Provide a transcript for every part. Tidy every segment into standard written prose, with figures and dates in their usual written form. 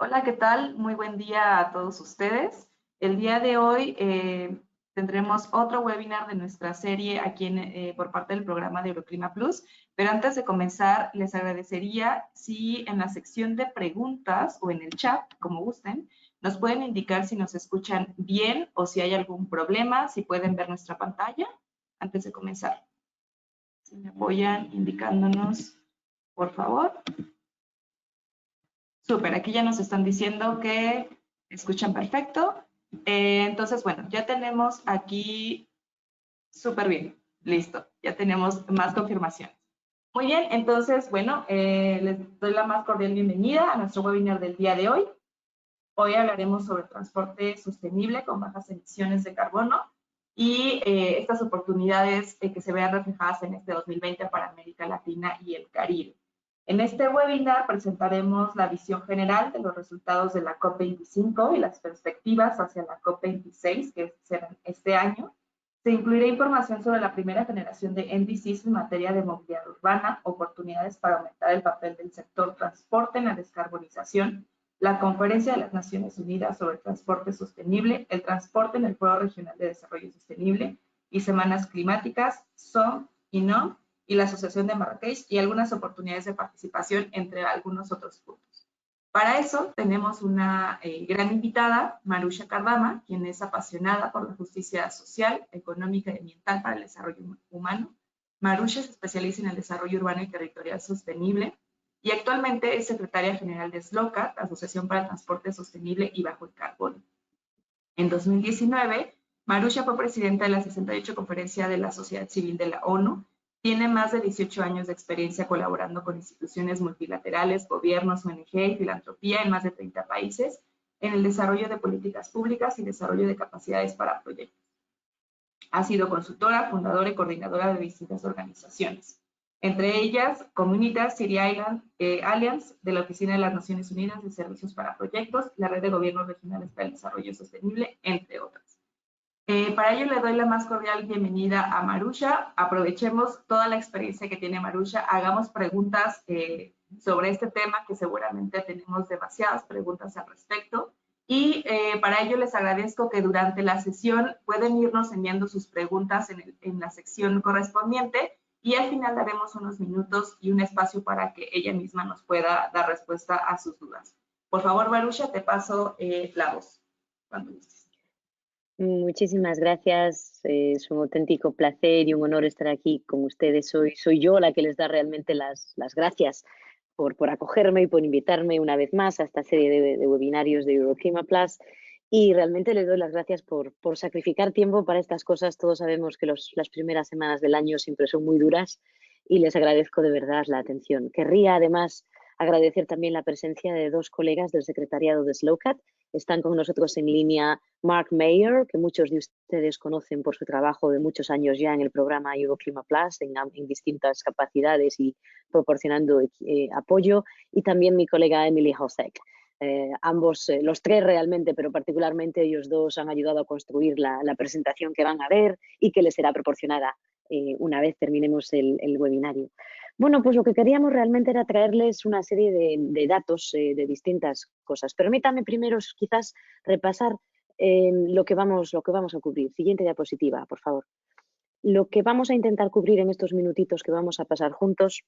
Hola, ¿qué tal? Muy buen día a todos ustedes. El día de hoy tendremos otro webinar de nuestra serie aquí por parte del programa de Euroclima Plus, pero antes de comenzar les agradecería si en la sección de preguntas o en el chat, como gusten, nos pueden indicar si nos escuchan bien o si hay algún problema, si pueden ver nuestra pantalla antes de comenzar. Si me apoyan indicándonos, por favor. Súper, aquí ya nos están diciendo que escuchan perfecto. Entonces, bueno, ya tenemos aquí súper bien. Listo, ya tenemos más confirmaciones. Muy bien, entonces, bueno, les doy la más cordial bienvenida a nuestro webinar del día de hoy. Hoy hablaremos sobre transporte sostenible con bajas emisiones de carbono y estas oportunidades que se vean reflejadas en este 2020 para América Latina y el Caribe. En este webinar presentaremos la visión general de los resultados de la COP25 y las perspectivas hacia la COP26, que serán este año. Se incluirá información sobre la primera generación de NDCs en materia de movilidad urbana, oportunidades para aumentar el papel del sector transporte en la descarbonización, la Conferencia de las Naciones Unidas sobre Transporte Sostenible, el transporte en el Foro Regional de Desarrollo Sostenible y Semanas Climáticas, SOM y NOM, y la Asociación de Marrakech y algunas oportunidades de participación, entre algunos otros puntos. Para eso tenemos una gran invitada, Marusha Kardama, quien es apasionada por la justicia social, económica y ambiental para el desarrollo humano. Marusha se especializa en el desarrollo urbano y territorial sostenible y actualmente es secretaria general de SLOCAT, Asociación para el Transporte Sostenible y Bajo el Carbono. En 2019, Marusha fue presidenta de la 68 Conferencia de la Sociedad Civil de la ONU. Tiene más de 18 años de experiencia colaborando con instituciones multilaterales, gobiernos, ONG y filantropía en más de 30 países en el desarrollo de políticas públicas y desarrollo de capacidades para proyectos. Ha sido consultora, fundadora y coordinadora de distintas organizaciones, entre ellas Communitas Syria Island Alliance de la Oficina de las Naciones Unidas de Servicios para Proyectos, la Red de Gobiernos Regionales para el Desarrollo Sostenible, entre otras. Para ello le doy la más cordial bienvenida a Marusha. Aprovechemos toda la experiencia que tiene Marusha, hagamos preguntas sobre este tema, que seguramente tenemos demasiadas preguntas al respecto. Y para ello les agradezco que durante la sesión pueden irnos enviando sus preguntas en la sección correspondiente y al final daremos unos minutos y un espacio para que ella misma nos pueda dar respuesta a sus dudas. Por favor, Marusha, te paso la voz cuando gustes. Muchísimas gracias, es un auténtico placer y un honor estar aquí con ustedes. Soy yo la que les da realmente las gracias por acogerme y por invitarme una vez más a esta serie de webinarios de Euroclima Plus, y realmente les doy las gracias por sacrificar tiempo para estas cosas. Todos sabemos que las primeras semanas del año siempre son muy duras y les agradezco de verdad la atención. Querría además agradecer también la presencia de dos colegas del secretariado de SLOCAT. Están con nosotros en línea Mark Mayer, que muchos de ustedes conocen por su trabajo de muchos años ya en el programa Euroclima Plus, en distintas capacidades y proporcionando apoyo, y también mi colega Emily Hosek. Ambos, los tres realmente, pero particularmente ellos dos, han ayudado a construir la presentación que van a ver y que les será proporcionada una vez terminemos el webinario. Bueno, pues lo que queríamos realmente era traerles una serie de datos de distintas cosas. Permítanme primero quizás repasar lo que vamos a cubrir. Siguiente diapositiva, por favor. Lo que vamos a intentar cubrir en estos minutitos que vamos a pasar juntos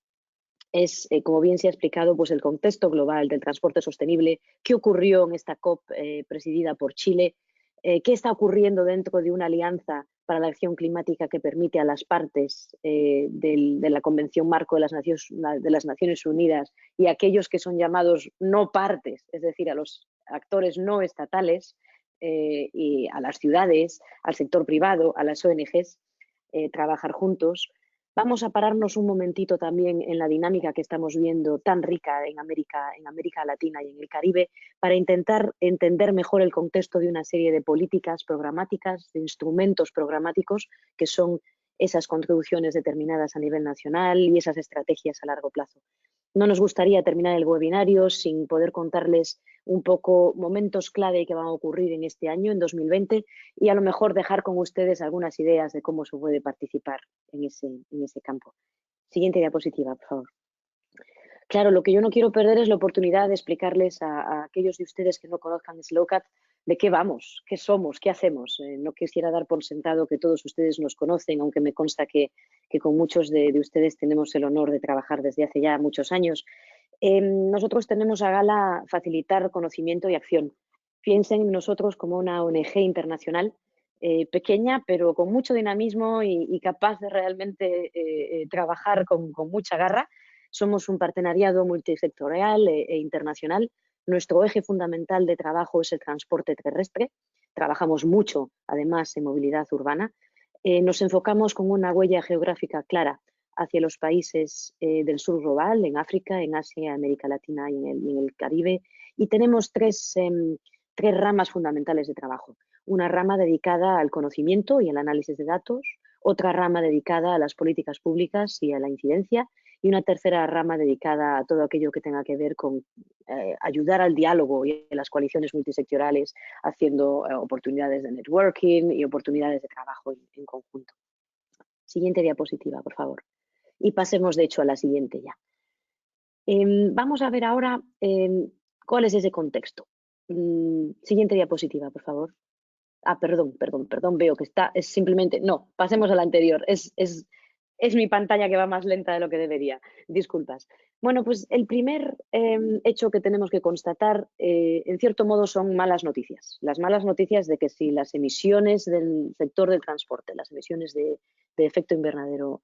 es, como bien se ha explicado, pues el contexto global del transporte sostenible, qué ocurrió en esta COP presidida por Chile, qué está ocurriendo dentro de una alianza para la acción climática que permite a las partes de la Convención Marco de las Naciones Unidas y a aquellos que son llamados no partes, es decir, a los actores no estatales, y a las ciudades, al sector privado, a las ONGs, trabajar juntos. Vamos a pararnos un momentito también en la dinámica que estamos viendo tan rica en América Latina y en el Caribe, para intentar entender mejor el contexto de una serie de políticas programáticas, de instrumentos programáticos, que son esas contribuciones determinadas a nivel nacional y esas estrategias a largo plazo. No nos gustaría terminar el webinario sin poder contarles un poco momentos clave que van a ocurrir en este año, en 2020, y a lo mejor dejar con ustedes algunas ideas de cómo se puede participar en ese campo. Siguiente diapositiva, por favor. Claro, lo que yo no quiero perder es la oportunidad de explicarles a aquellos de ustedes que no conozcan Slowcat de qué vamos, qué somos, qué hacemos. No quisiera dar por sentado que todos ustedes nos conocen, aunque me consta que con muchos de ustedes tenemos el honor de trabajar desde hace ya muchos años. Nosotros tenemos a gala facilitar conocimiento y acción. Piensen en nosotros como una ONG internacional pequeña, pero con mucho dinamismo y capaz de realmente trabajar con mucha garra. Somos un partenariado multisectorial e internacional. Nuestro eje fundamental de trabajo es el transporte terrestre. Trabajamos mucho, además, en movilidad urbana. Nos enfocamos con una huella geográfica clara hacia los países del sur global, en África, en Asia, América Latina y en el Caribe. Y tenemos tres ramas fundamentales de trabajo. Una rama dedicada al conocimiento y al análisis de datos, otra rama dedicada a las políticas públicas y a la incidencia, y una tercera rama dedicada a todo aquello que tenga que ver con ayudar al diálogo y a las coaliciones multisectoriales, haciendo oportunidades de networking y oportunidades de trabajo en conjunto. Siguiente diapositiva, por favor. Y pasemos, de hecho, a la siguiente ya. Vamos a ver ahora cuál es ese contexto. Siguiente diapositiva, por favor. Perdón, veo que es simplemente... No, pasemos a la anterior. Es mi pantalla que va más lenta de lo que debería. Disculpas. Bueno, pues el primer hecho que tenemos que constatar, en cierto modo, son malas noticias. Las malas noticias de que si las emisiones del sector del transporte, las emisiones de efecto invernadero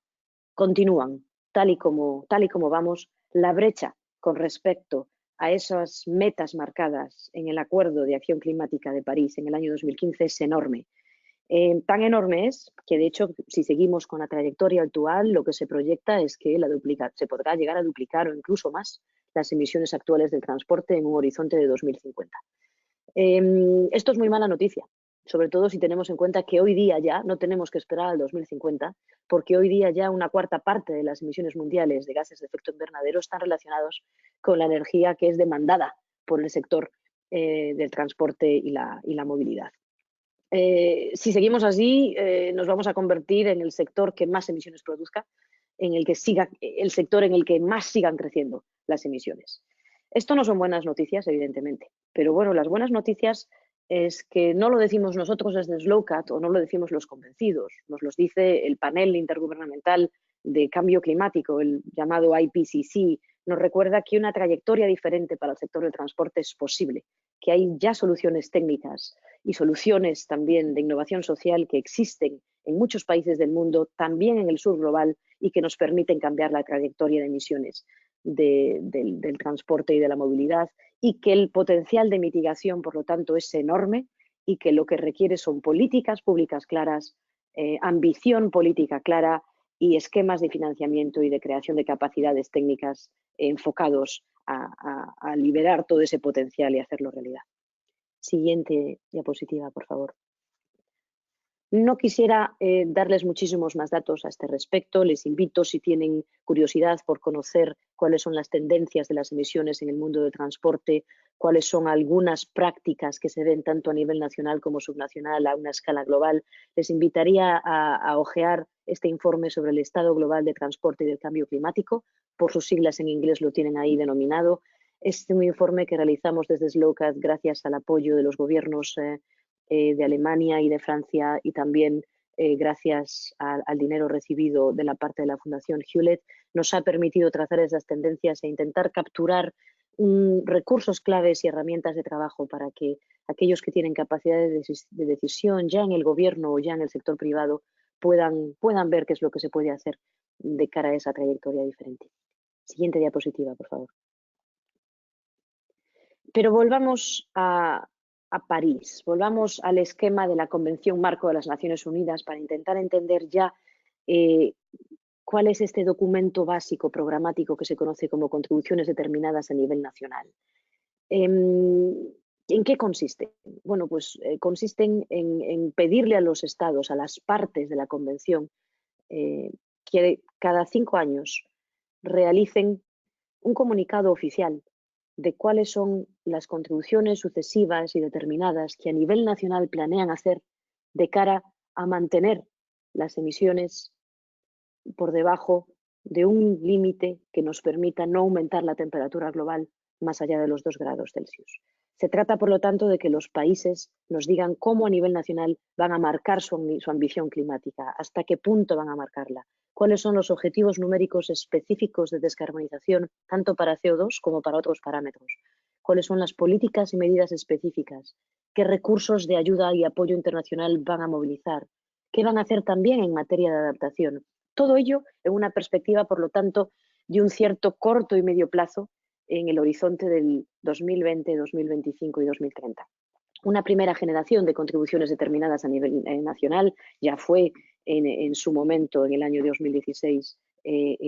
continúan tal y como vamos, la brecha con respecto a esas metas marcadas en el Acuerdo de Acción Climática de París en el año 2015 es enorme. Tan enorme es que, de hecho, si seguimos con la trayectoria actual, lo que se proyecta es que se podrá llegar a duplicar o incluso más las emisiones actuales del transporte en un horizonte de 2050. Esto es muy mala noticia, sobre todo si tenemos en cuenta que hoy día ya no tenemos que esperar al 2050, porque hoy día ya una cuarta parte de las emisiones mundiales de gases de efecto invernadero están relacionados con la energía que es demandada por el sector del transporte y la movilidad. Si seguimos así, nos vamos a convertir en el sector que más emisiones produzca, el sector en el que más sigan creciendo las emisiones. Esto no son buenas noticias, evidentemente, pero bueno, las buenas noticias es que no lo decimos nosotros desde Slowcat o no lo decimos los convencidos, nos los dice el panel intergubernamental de cambio climático, el llamado IPCC, nos recuerda que una trayectoria diferente para el sector del transporte es posible, que hay ya soluciones técnicas y soluciones también de innovación social que existen en muchos países del mundo, también en el sur global, y que nos permiten cambiar la trayectoria de emisiones del transporte y de la movilidad, y que el potencial de mitigación, por lo tanto, es enorme y que lo que requiere son políticas públicas claras, ambición política clara y esquemas de financiamiento y de creación de capacidades técnicas enfocados a liberar todo ese potencial y hacerlo realidad. Siguiente diapositiva, por favor. No quisiera darles muchísimos más datos a este respecto. Les invito, si tienen curiosidad por conocer cuáles son las tendencias de las emisiones en el mundo del transporte, cuáles son algunas prácticas que se ven tanto a nivel nacional como subnacional a una escala global, les invitaría a hojear este informe sobre el estado global de transporte y del cambio climático. Por sus siglas en inglés lo tienen ahí denominado. Es un informe que realizamos desde Slowcat gracias al apoyo de los gobiernos de Alemania y de Francia, y también gracias al dinero recibido de la parte de la Fundación Hewlett, nos ha permitido trazar esas tendencias e intentar capturar recursos claves y herramientas de trabajo para que aquellos que tienen capacidades de decisión ya en el gobierno o ya en el sector privado puedan ver qué es lo que se puede hacer de cara a esa trayectoria diferente. Siguiente diapositiva, por favor. Pero volvamos a París, volvamos al esquema de la Convención Marco de las Naciones Unidas para intentar entender ya cuál es este documento básico programático que se conoce como contribuciones determinadas a nivel nacional. ¿En qué consiste? Bueno, pues consisten en pedirle a los estados, a las partes de la Convención, que cada 5 años realicen un comunicado oficial de cuáles son las contribuciones sucesivas y determinadas que a nivel nacional planean hacer de cara a mantener las emisiones por debajo de un límite que nos permita no aumentar la temperatura global más allá de los 2 grados Celsius. Se trata, por lo tanto, de que los países nos digan cómo a nivel nacional van a marcar su ambición climática, hasta qué punto van a marcarla, cuáles son los objetivos numéricos específicos de descarbonización, tanto para CO2 como para otros parámetros, cuáles son las políticas y medidas específicas, qué recursos de ayuda y apoyo internacional van a movilizar, qué van a hacer también en materia de adaptación. Todo ello en una perspectiva, por lo tanto, de un cierto corto y medio plazo en el horizonte del 2020, 2025 y 2030. Una primera generación de contribuciones determinadas a nivel nacional ya fue en su momento, en el año 2016,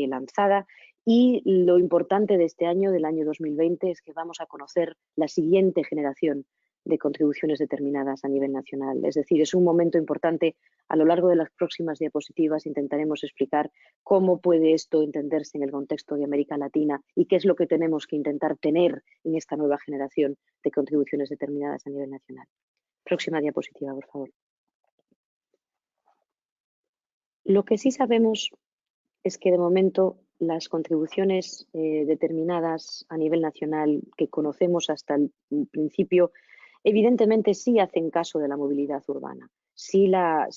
lanzada, y lo importante de este año, del año 2020, es que vamos a conocer la siguiente generación de contribuciones determinadas a nivel nacional. Es decir, es un momento importante. A lo largo de las próximas diapositivas intentaremos explicar cómo puede esto entenderse en el contexto de América Latina y qué es lo que tenemos que intentar tener en esta nueva generación de contribuciones determinadas a nivel nacional. Próxima diapositiva, por favor. Lo que sí sabemos es que de momento las contribuciones determinadas a nivel nacional que conocemos hasta el principio, evidentemente sí hacen caso de la movilidad urbana, sí la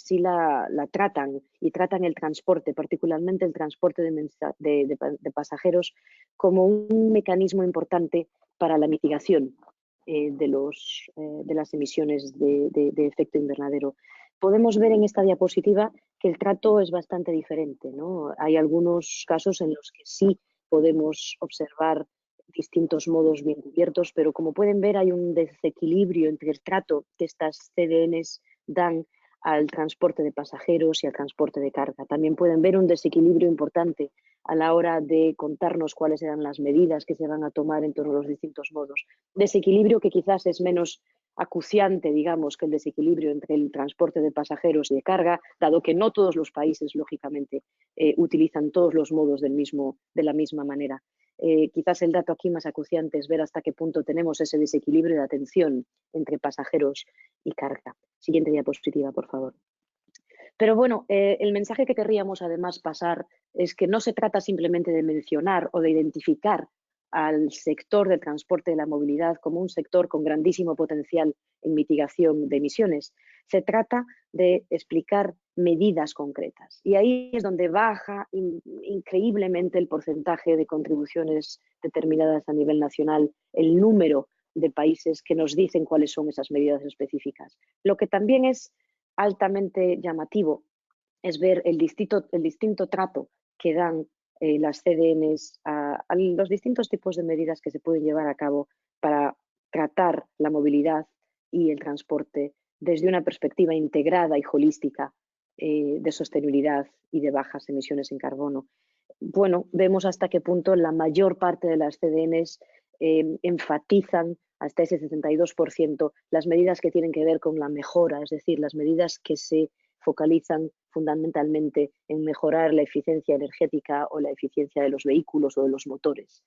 tratan y tratan el transporte, particularmente el transporte de pasajeros, como un mecanismo importante para la mitigación de las emisiones de efecto invernadero. Podemos ver en esta diapositiva que el trato es bastante diferente, ¿no? Hay algunos casos en los que sí podemos observar distintos modos bien cubiertos, pero como pueden ver hay un desequilibrio entre el trato que estas CDNs dan al transporte de pasajeros y al transporte de carga. También pueden ver un desequilibrio importante a la hora de contarnos cuáles eran las medidas que se van a tomar en torno a los distintos modos. Desequilibrio que quizás es menos acuciante, digamos, que el desequilibrio entre el transporte de pasajeros y de carga, dado que no todos los países, lógicamente, utilizan todos los modos de la misma manera. Quizás el dato aquí más acuciante es ver hasta qué punto tenemos ese desequilibrio de atención entre pasajeros y carga. Siguiente diapositiva, por favor. Pero bueno, el mensaje que querríamos además pasar es que no se trata simplemente de mencionar o de identificar al sector del transporte de la movilidad como un sector con grandísimo potencial en mitigación de emisiones. Se trata de explicar medidas concretas. Y ahí es donde baja increíblemente el porcentaje de contribuciones determinadas a nivel nacional, el número de países que nos dicen cuáles son esas medidas específicas. Lo que también es altamente llamativo es ver el distinto trato que dan las CDNs a los distintos tipos de medidas que se pueden llevar a cabo para tratar la movilidad y el transporte desde una perspectiva integrada y holística de sostenibilidad y de bajas emisiones en carbono. Bueno, vemos hasta qué punto la mayor parte de las CDNs enfatizan hasta ese 72% las medidas que tienen que ver con la mejora, es decir, las medidas que se focalizan fundamentalmente en mejorar la eficiencia energética o la eficiencia de los vehículos o de los motores.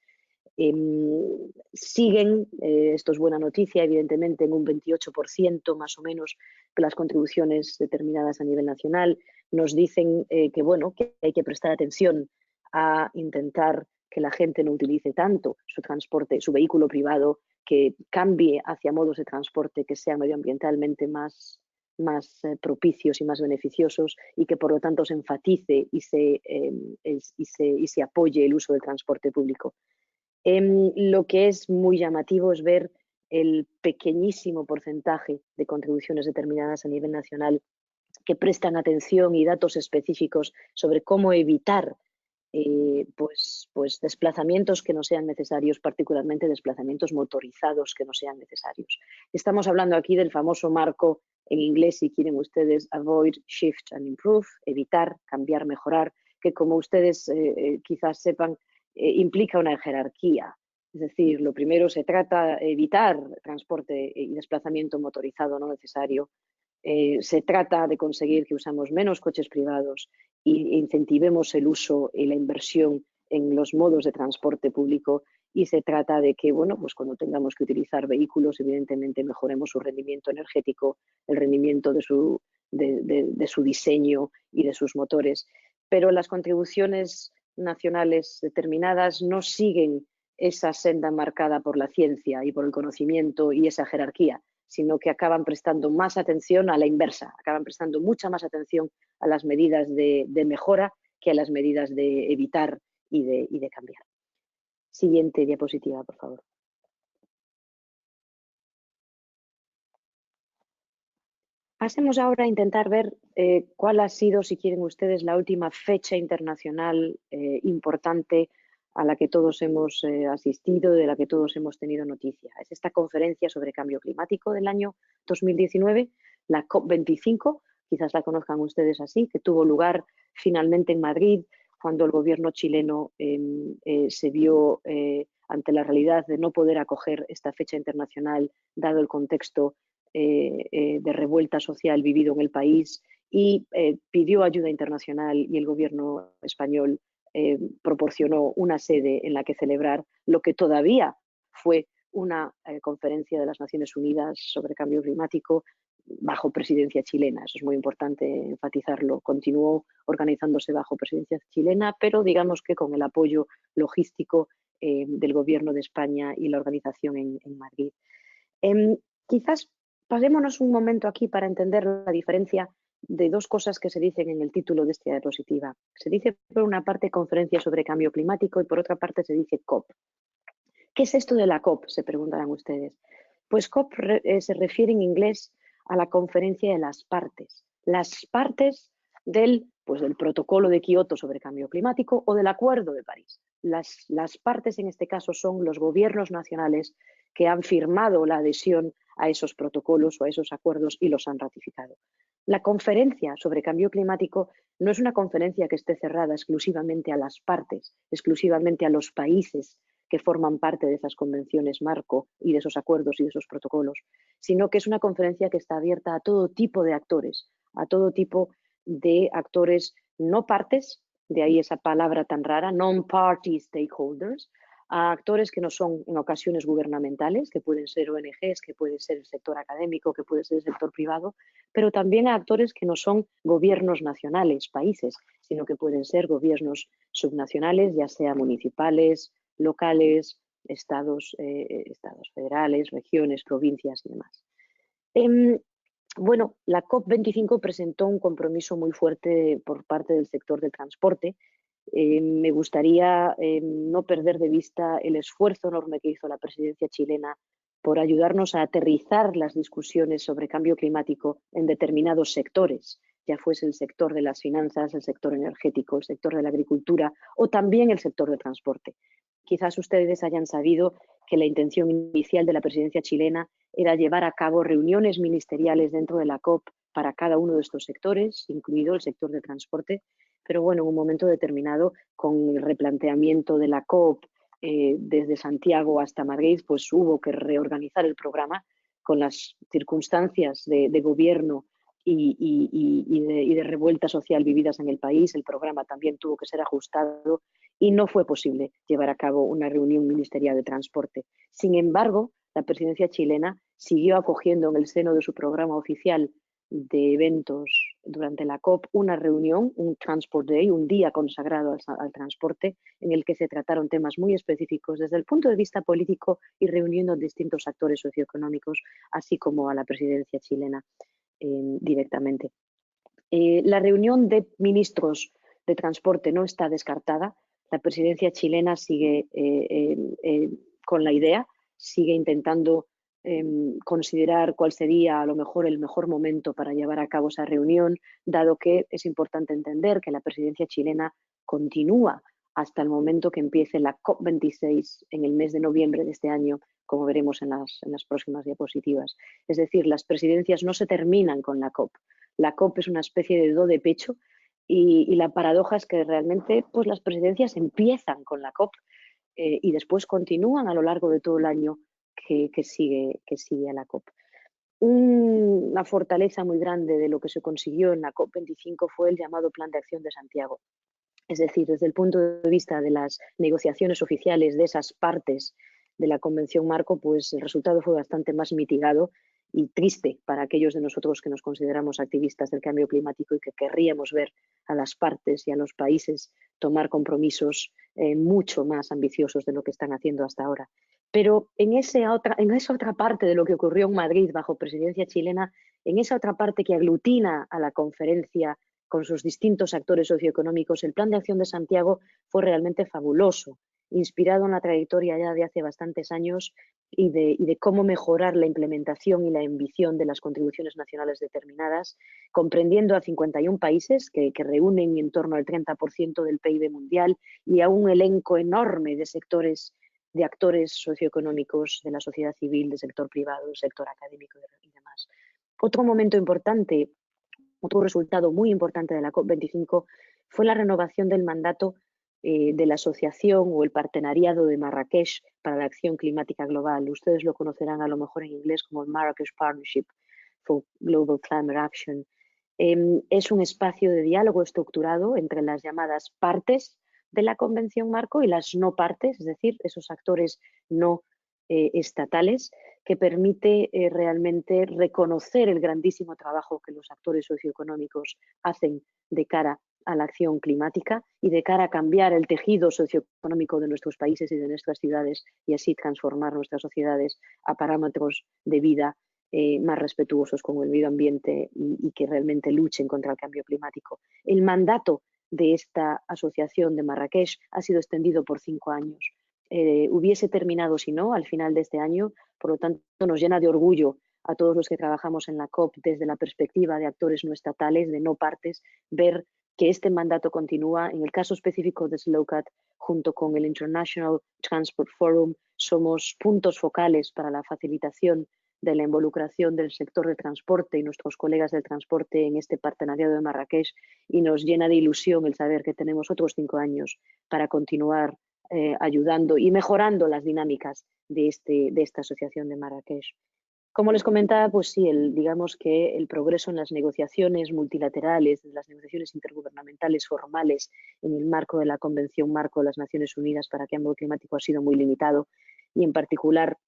Siguen, esto es buena noticia, evidentemente, en un 28% más o menos las contribuciones determinadas a nivel nacional. Nos dicen que, bueno, que hay que prestar atención a intentar que la gente no utilice tanto su transporte, su vehículo privado, que cambie hacia modos de transporte que sean medioambientalmente más propicios y más beneficiosos y que por lo tanto se enfatice y se apoye el uso del transporte público. Lo que es muy llamativo es ver el pequeñísimo porcentaje de contribuciones determinadas a nivel nacional que prestan atención y datos específicos sobre cómo evitar pues desplazamientos que no sean necesarios, particularmente desplazamientos motorizados que no sean necesarios. Estamos hablando aquí del famoso marco, en inglés, si quieren ustedes, Avoid, Shift and Improve, evitar, cambiar, mejorar, que como ustedes quizás sepan, implica una jerarquía. Es decir, lo primero se trata de evitar transporte y desplazamiento motorizado no necesario. Se trata de conseguir que usamos menos coches privados e incentivemos el uso y la inversión en los modos de transporte público, y se trata de que, bueno, pues cuando tengamos que utilizar vehículos, evidentemente mejoremos su rendimiento energético, el rendimiento de su diseño y de sus motores. Pero las contribuciones nacionales determinadas no siguen esa senda marcada por la ciencia y por el conocimiento y esa jerarquía, sino que acaban prestando más atención a la inversa, acaban prestando mucha más atención a las medidas de mejora que a las medidas de evitar y de cambiar. Siguiente diapositiva, por favor. Pasemos ahora a intentar ver cuál ha sido, si quieren ustedes, la última fecha internacional importante a la que todos hemos asistido, de la que todos hemos tenido noticia. Es esta conferencia sobre cambio climático del año 2019, la COP25, quizás la conozcan ustedes así, que tuvo lugar finalmente en Madrid, cuando el gobierno chileno se vio ante la realidad de no poder acoger esta fecha internacional, dado el contexto de revuelta social vivido en el país, y pidió ayuda internacional, y el gobierno español proporcionó una sede en la que celebrar lo que todavía fue una conferencia de las Naciones Unidas sobre cambio climático bajo presidencia chilena. Eso es muy importante enfatizarlo. Continuó organizándose bajo presidencia chilena, pero digamos que con el apoyo logístico del gobierno de España y la organización en Madrid. Quizás pasémonos un momento aquí para entender la diferencia de dos cosas que se dicen en el título de esta diapositiva. Se dice por una parte conferencia sobre cambio climático y por otra parte se dice COP. ¿Qué es esto de la COP?, se preguntarán ustedes. Pues COP se refiere en inglés a la conferencia de las partes del protocolo de Kioto sobre cambio climático o del Acuerdo de París. Las partes en este caso son los gobiernos nacionales que han firmado la adhesión a esos protocolos o a esos acuerdos y los han ratificado. La conferencia sobre cambio climático no es una conferencia que esté cerrada exclusivamente a las partes, exclusivamente a los países que forman parte de esas convenciones marco y de esos acuerdos y de esos protocolos, sino que es una conferencia que está abierta a todo tipo de actores, a todo tipo de actores no partes, de ahí esa palabra tan rara, non-party stakeholders, a actores que no son en ocasiones gubernamentales, que pueden ser ONGs, que puede ser el sector académico, que puede ser el sector privado, pero también a actores que no son gobiernos nacionales, países, sino que pueden ser gobiernos subnacionales, ya sea municipales, locales, estados federales, regiones, provincias y demás. Bueno, la COP25 presentó un compromiso muy fuerte por parte del sector del transporte. Me gustaría no perder de vista el esfuerzo enorme que hizo la presidencia chilena por ayudarnos a aterrizar las discusiones sobre cambio climático en determinados sectores, ya fuese el sector de las finanzas, el sector energético, el sector de la agricultura o también el sector del transporte. Quizás ustedes hayan sabido que la intención inicial de la presidencia chilena era llevar a cabo reuniones ministeriales dentro de la COP para cada uno de estos sectores, incluido el sector de transporte, pero bueno, en un momento determinado, con el replanteamiento de la COP desde Santiago hasta Madrid, pues hubo que reorganizar el programa con las circunstancias de gobierno y de revuelta social vividas en el país. El programa también tuvo que ser ajustado y no fue posible llevar a cabo una reunión ministerial de transporte. Sin embargo, la presidencia chilena siguió acogiendo en el seno de su programa oficial de eventos durante la COP una reunión, un Transport Day, un día consagrado al transporte, en el que se trataron temas muy específicos desde el punto de vista político y reuniendo a distintos actores socioeconómicos, así como a la presidencia chilena directamente. La reunión de ministros de transporte no está descartada. La presidencia chilena sigue con la idea, sigue intentando considerar cuál sería a lo mejor el mejor momento para llevar a cabo esa reunión, dado que es importante entender que la presidencia chilena continúa hasta el momento que empiece la COP26 en el mes de noviembre de este año, como veremos en las próximas diapositivas. Es decir, las presidencias no se terminan con la COP. La COP es una especie de do de pecho y la paradoja es que realmente pues, las presidencias empiezan con la COP y después continúan a lo largo de todo el año que sigue a la COP. Una fortaleza muy grande de lo que se consiguió en la COP25 fue el llamado Plan de Acción de Santiago. Es decir, desde el punto de vista de las negociaciones oficiales de esas partes de la Convención Marco, pues el resultado fue bastante más mitigado y triste para aquellos de nosotros que nos consideramos activistas del cambio climático y que querríamos ver a las partes y a los países tomar compromisos mucho más ambiciosos de lo que están haciendo hasta ahora. Pero en esa otra parte de lo que ocurrió en Madrid bajo presidencia chilena, en esa otra parte que aglutina a la conferencia con sus distintos actores socioeconómicos, el Plan de Acción de Santiago fue realmente fabuloso, inspirado en la trayectoria ya de hace bastantes años y de cómo mejorar la implementación y la ambición de las contribuciones nacionales determinadas, comprendiendo a 51 países que reúnen en torno al 30% del PIB mundial y a un elenco enorme de sectores, de actores socioeconómicos, de la sociedad civil, del sector privado, del sector académico y demás. Otro momento importante, otro resultado muy importante de la COP25 fue la renovación del mandato de la asociación o el partenariado de Marrakech para la acción climática global. Ustedes lo conocerán a lo mejor en inglés como el Marrakech Partnership for Global Climate Action. Es un espacio de diálogo estructurado entre las llamadas partes de la Convención Marco y las no partes, es decir, esos actores no estatales, que permite realmente reconocer el grandísimo trabajo que los actores socioeconómicos hacen de cara a la acción climática y de cara a cambiar el tejido socioeconómico de nuestros países y de nuestras ciudades y así transformar nuestras sociedades a parámetros de vida más respetuosos con el medio ambiente y que realmente luchen contra el cambio climático. El mandato de esta asociación de Marrakech ha sido extendido por 5 años. Hubiese terminado si no al final de este año, por lo tanto nos llena de orgullo a todos los que trabajamos en la COP desde la perspectiva de actores no estatales, de no partes, ver que este mandato continúa. En el caso específico de SLOCAT, junto con el International Transport Forum, somos puntos focales para la facilitación de la involucración del sector de transporte y nuestros colegas del transporte en este partenariado de Marrakech, y nos llena de ilusión el saber que tenemos otros 5 años para continuar ayudando y mejorando las dinámicas de esta asociación de Marrakech. Como les comentaba, pues sí, digamos que el progreso en las negociaciones multilaterales, en las negociaciones intergubernamentales formales en el marco de la Convención Marco de las Naciones Unidas para el Cambio Climático ha sido muy limitado, y en particular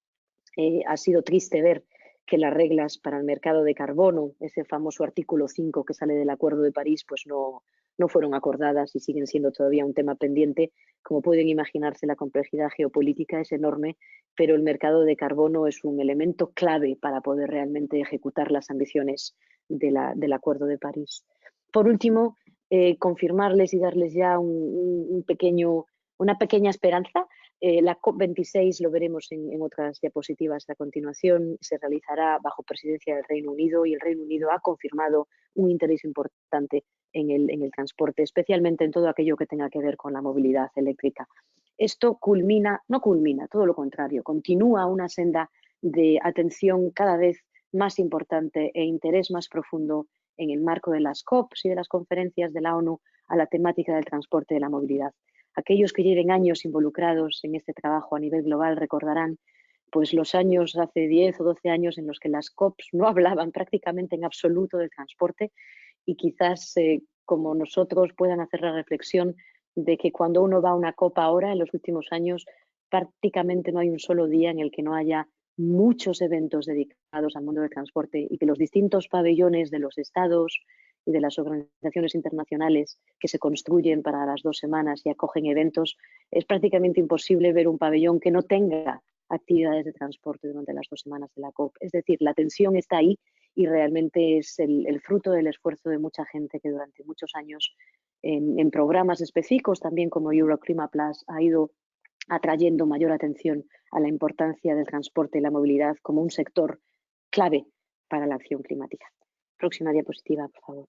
ha sido triste ver que las reglas para el mercado de carbono, ese famoso artículo 5 que sale del Acuerdo de París, pues no fueron acordadas y siguen siendo todavía un tema pendiente. Como pueden imaginarse, la complejidad geopolítica es enorme, pero el mercado de carbono es un elemento clave para poder realmente ejecutar las ambiciones del Acuerdo de París. Por último, confirmarles y darles ya una pequeña esperanza. La COP26, lo veremos en otras diapositivas a continuación, se realizará bajo presidencia del Reino Unido, y el Reino Unido ha confirmado un interés importante en el transporte, especialmente en todo aquello que tenga que ver con la movilidad eléctrica. Esto no culmina, todo lo contrario, continúa una senda de atención cada vez más importante e interés más profundo en el marco de las COPs y de las conferencias de la ONU a la temática del transporte y de la movilidad. Aquellos que lleven años involucrados en este trabajo a nivel global recordarán pues los años, hace 10 o 12 años, en los que las COPs no hablaban prácticamente en absoluto del transporte, y quizás como nosotros puedan hacer la reflexión de que cuando uno va a una COP ahora, en los últimos años, prácticamente no hay un solo día en el que no haya muchos eventos dedicados al mundo del transporte, y que los distintos pabellones de los estados y de las organizaciones internacionales que se construyen para las 2 semanas y acogen eventos, es prácticamente imposible ver un pabellón que no tenga actividades de transporte durante las 2 semanas de la COP. Es decir, la atención está ahí y realmente es el fruto del esfuerzo de mucha gente que durante muchos años en programas específicos, también como Euroclima Plus, ha ido atrayendo mayor atención a la importancia del transporte y la movilidad como un sector clave para la acción climática. Próxima diapositiva, por favor.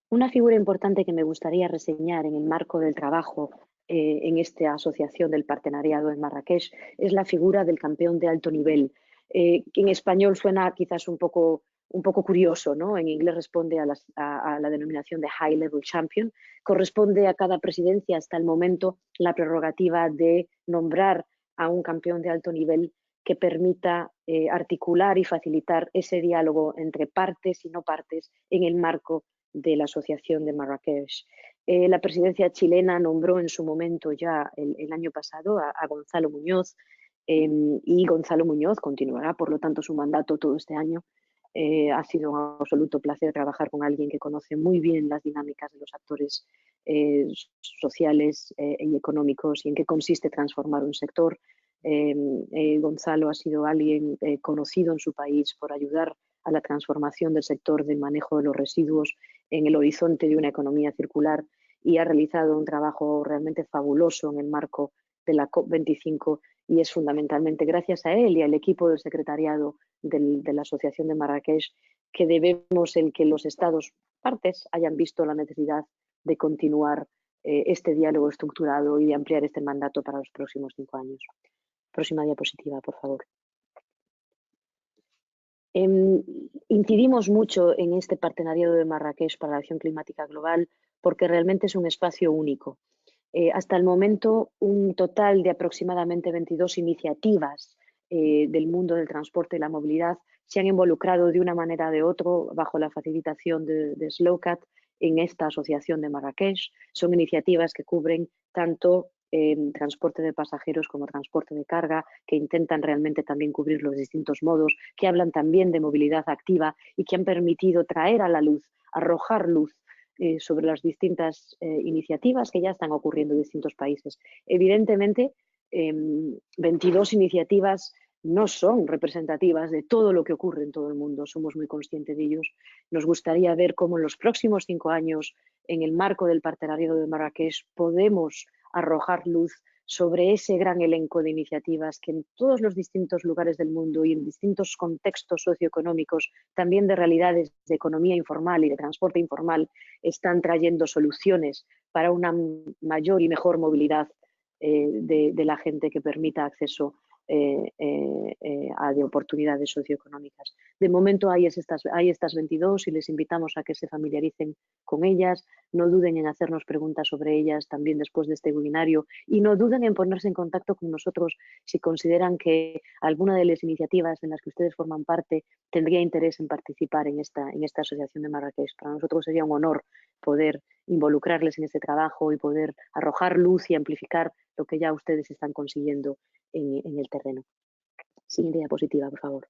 Una figura importante que me gustaría reseñar en el marco del trabajo en esta asociación del partenariado en Marrakech es la figura del campeón de alto nivel, que en español suena quizás un poco curioso, ¿no? En inglés responde a la denominación de High Level Champion. Corresponde a cada presidencia hasta el momento la prerrogativa de nombrar a un campeón de alto nivel que permita articular y facilitar ese diálogo entre partes y no partes en el marco de la asociación de Marrakech. La presidencia chilena nombró en su momento ya el año pasado a Gonzalo Muñoz, y Gonzalo Muñoz continuará, por lo tanto, su mandato todo este año. Ha sido un absoluto placer trabajar con alguien que conoce muy bien las dinámicas de los actores sociales y económicos y en qué consiste transformar un sector. Gonzalo ha sido alguien conocido en su país por ayudar a la transformación del sector del manejo de los residuos en el horizonte de una economía circular y ha realizado un trabajo realmente fabuloso en el marco de la COP25 y es fundamentalmente gracias a él y al equipo del secretariado de la Asociación de Marrakech que debemos el que los Estados partes hayan visto la necesidad de continuar este diálogo estructurado y de ampliar este mandato para los próximos 5 años. Próxima diapositiva, por favor. Incidimos mucho en este partenariado de Marrakech para la acción climática global porque realmente es un espacio único. Hasta el momento, un total de aproximadamente 22 iniciativas del mundo del transporte y la movilidad se han involucrado de una manera o de otra bajo la facilitación de SLOCAT en esta asociación de Marrakech. Son iniciativas que cubren tanto transporte de pasajeros como transporte de carga, que intentan realmente también cubrir los distintos modos, que hablan también de movilidad activa y que han permitido traer a la luz, arrojar luz sobre las distintas iniciativas que ya están ocurriendo en distintos países. Evidentemente, 22 iniciativas no son representativas de todo lo que ocurre en todo el mundo, somos muy conscientes de ellos. Nos gustaría ver cómo en los próximos 5 años, en el marco del partenariado de Marrakech, podemos arrojar luz sobre ese gran elenco de iniciativas que en todos los distintos lugares del mundo y en distintos contextos socioeconómicos, también de realidades de economía informal y de transporte informal, están trayendo soluciones para una mayor y mejor movilidad de la gente que permita acceso a de oportunidades socioeconómicas. De momento hay estas 22 y les invitamos a que se familiaricen con ellas, no duden en hacernos preguntas sobre ellas también después de este webinario y no duden en ponerse en contacto con nosotros si consideran que alguna de las iniciativas en las que ustedes forman parte tendría interés en participar en esta asociación de Marrakech. Para nosotros sería un honor poder involucrarles en este trabajo y poder arrojar luz y amplificar lo que ya ustedes están consiguiendo en el terreno. Siguiente diapositiva, por favor.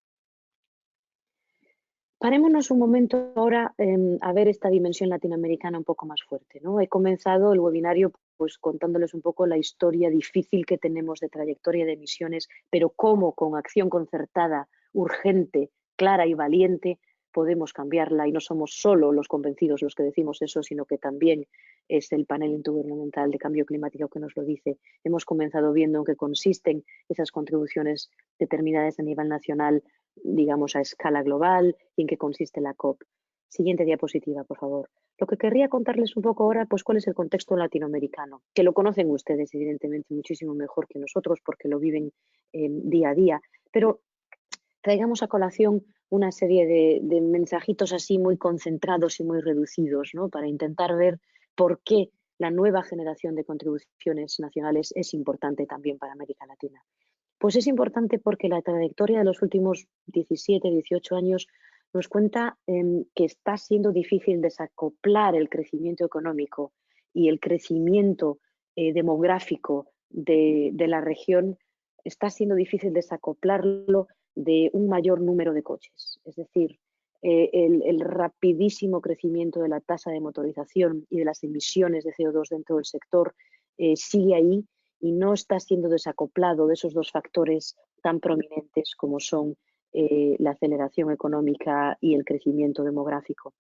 Parémonos un momento ahora a ver esta dimensión latinoamericana un poco más fuerte, ¿no? He comenzado el webinario pues contándoles un poco la historia difícil que tenemos de trayectoria de emisiones, pero cómo con acción concertada, urgente, clara y valiente podemos cambiarla y no somos solo los convencidos los que decimos eso, sino que también es el panel intergubernamental de cambio climático que nos lo dice. Hemos comenzado viendo en qué consisten esas contribuciones determinadas a nivel nacional, digamos, a escala global y en qué consiste la COP. Siguiente diapositiva, por favor. Lo que querría contarles un poco ahora, pues cuál es el contexto latinoamericano, que lo conocen ustedes evidentemente muchísimo mejor que nosotros porque lo viven día a día, pero traigamos a colación una serie de mensajitos así muy concentrados y muy reducidos, ¿no? Para intentar ver por qué la nueva generación de contribuciones nacionales es importante también para América Latina. Pues es importante porque la trayectoria de los últimos 17, 18 años nos cuenta que está siendo difícil desacoplar el crecimiento económico y el crecimiento demográfico de la región, está siendo difícil desacoplarlo de un mayor número de coches. Es decir, el rapidísimo crecimiento de la tasa de motorización y de las emisiones de CO2 dentro del sector sigue ahí y no está siendo desacoplado de esos dos factores tan prominentes como son la aceleración económica y el crecimiento demográfico.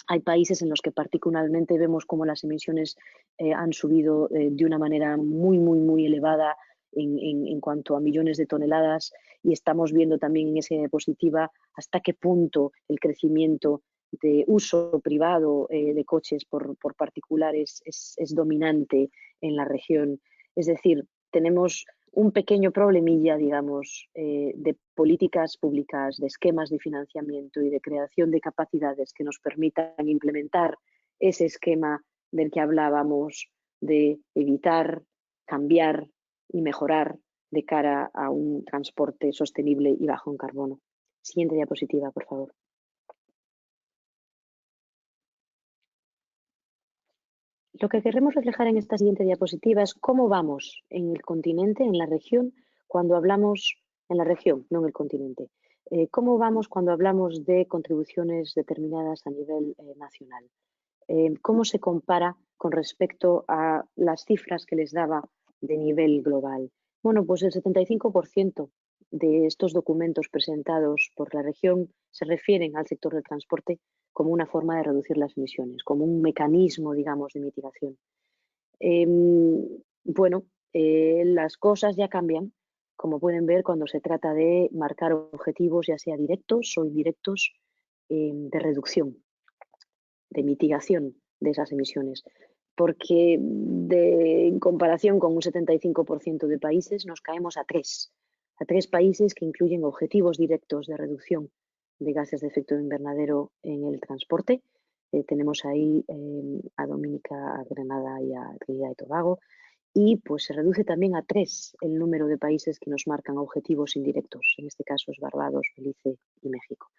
Hay países en los que particularmente vemos cómo las emisiones han subido de una manera muy elevada en cuanto a millones de toneladas y estamos viendo también en esa diapositiva hasta qué punto el crecimiento de uso privado de coches por particulares es dominante en la región. Es decir, tenemos un pequeño problemilla, digamos, de políticas públicas, de esquemas de financiamiento y de creación de capacidades que nos permitan implementar ese esquema del que hablábamos de evitar, cambiar y mejorar de cara a un transporte sostenible y bajo en carbono. Siguiente diapositiva, por favor. Lo que queremos reflejar en esta siguiente diapositiva es cómo vamos en el continente, en la región, cuando hablamos en la región, no en el continente. ¿Cómo vamos cuando hablamos de contribuciones determinadas a nivel nacional? ¿Cómo se compara con respecto a las cifras que les daba de nivel global? Bueno, pues el 75% de estos documentos presentados por la región se refieren al sector del transporte como una forma de reducir las emisiones, como un mecanismo, digamos, de mitigación. Bueno, las cosas ya cambian, como pueden ver, cuando se trata de marcar objetivos, ya sea directos o indirectos, de reducción, de mitigación de esas emisiones. Porque en comparación con un 75% de países, nos caemos a tres países que incluyen objetivos directos de reducción de gases de efecto invernadero en el transporte. Tenemos ahí a Dominica, a Granada y a Trinidad y Tobago. Y pues se reduce también a 3 el número de países que nos marcan objetivos indirectos. En este caso es Barbados, Belice y México.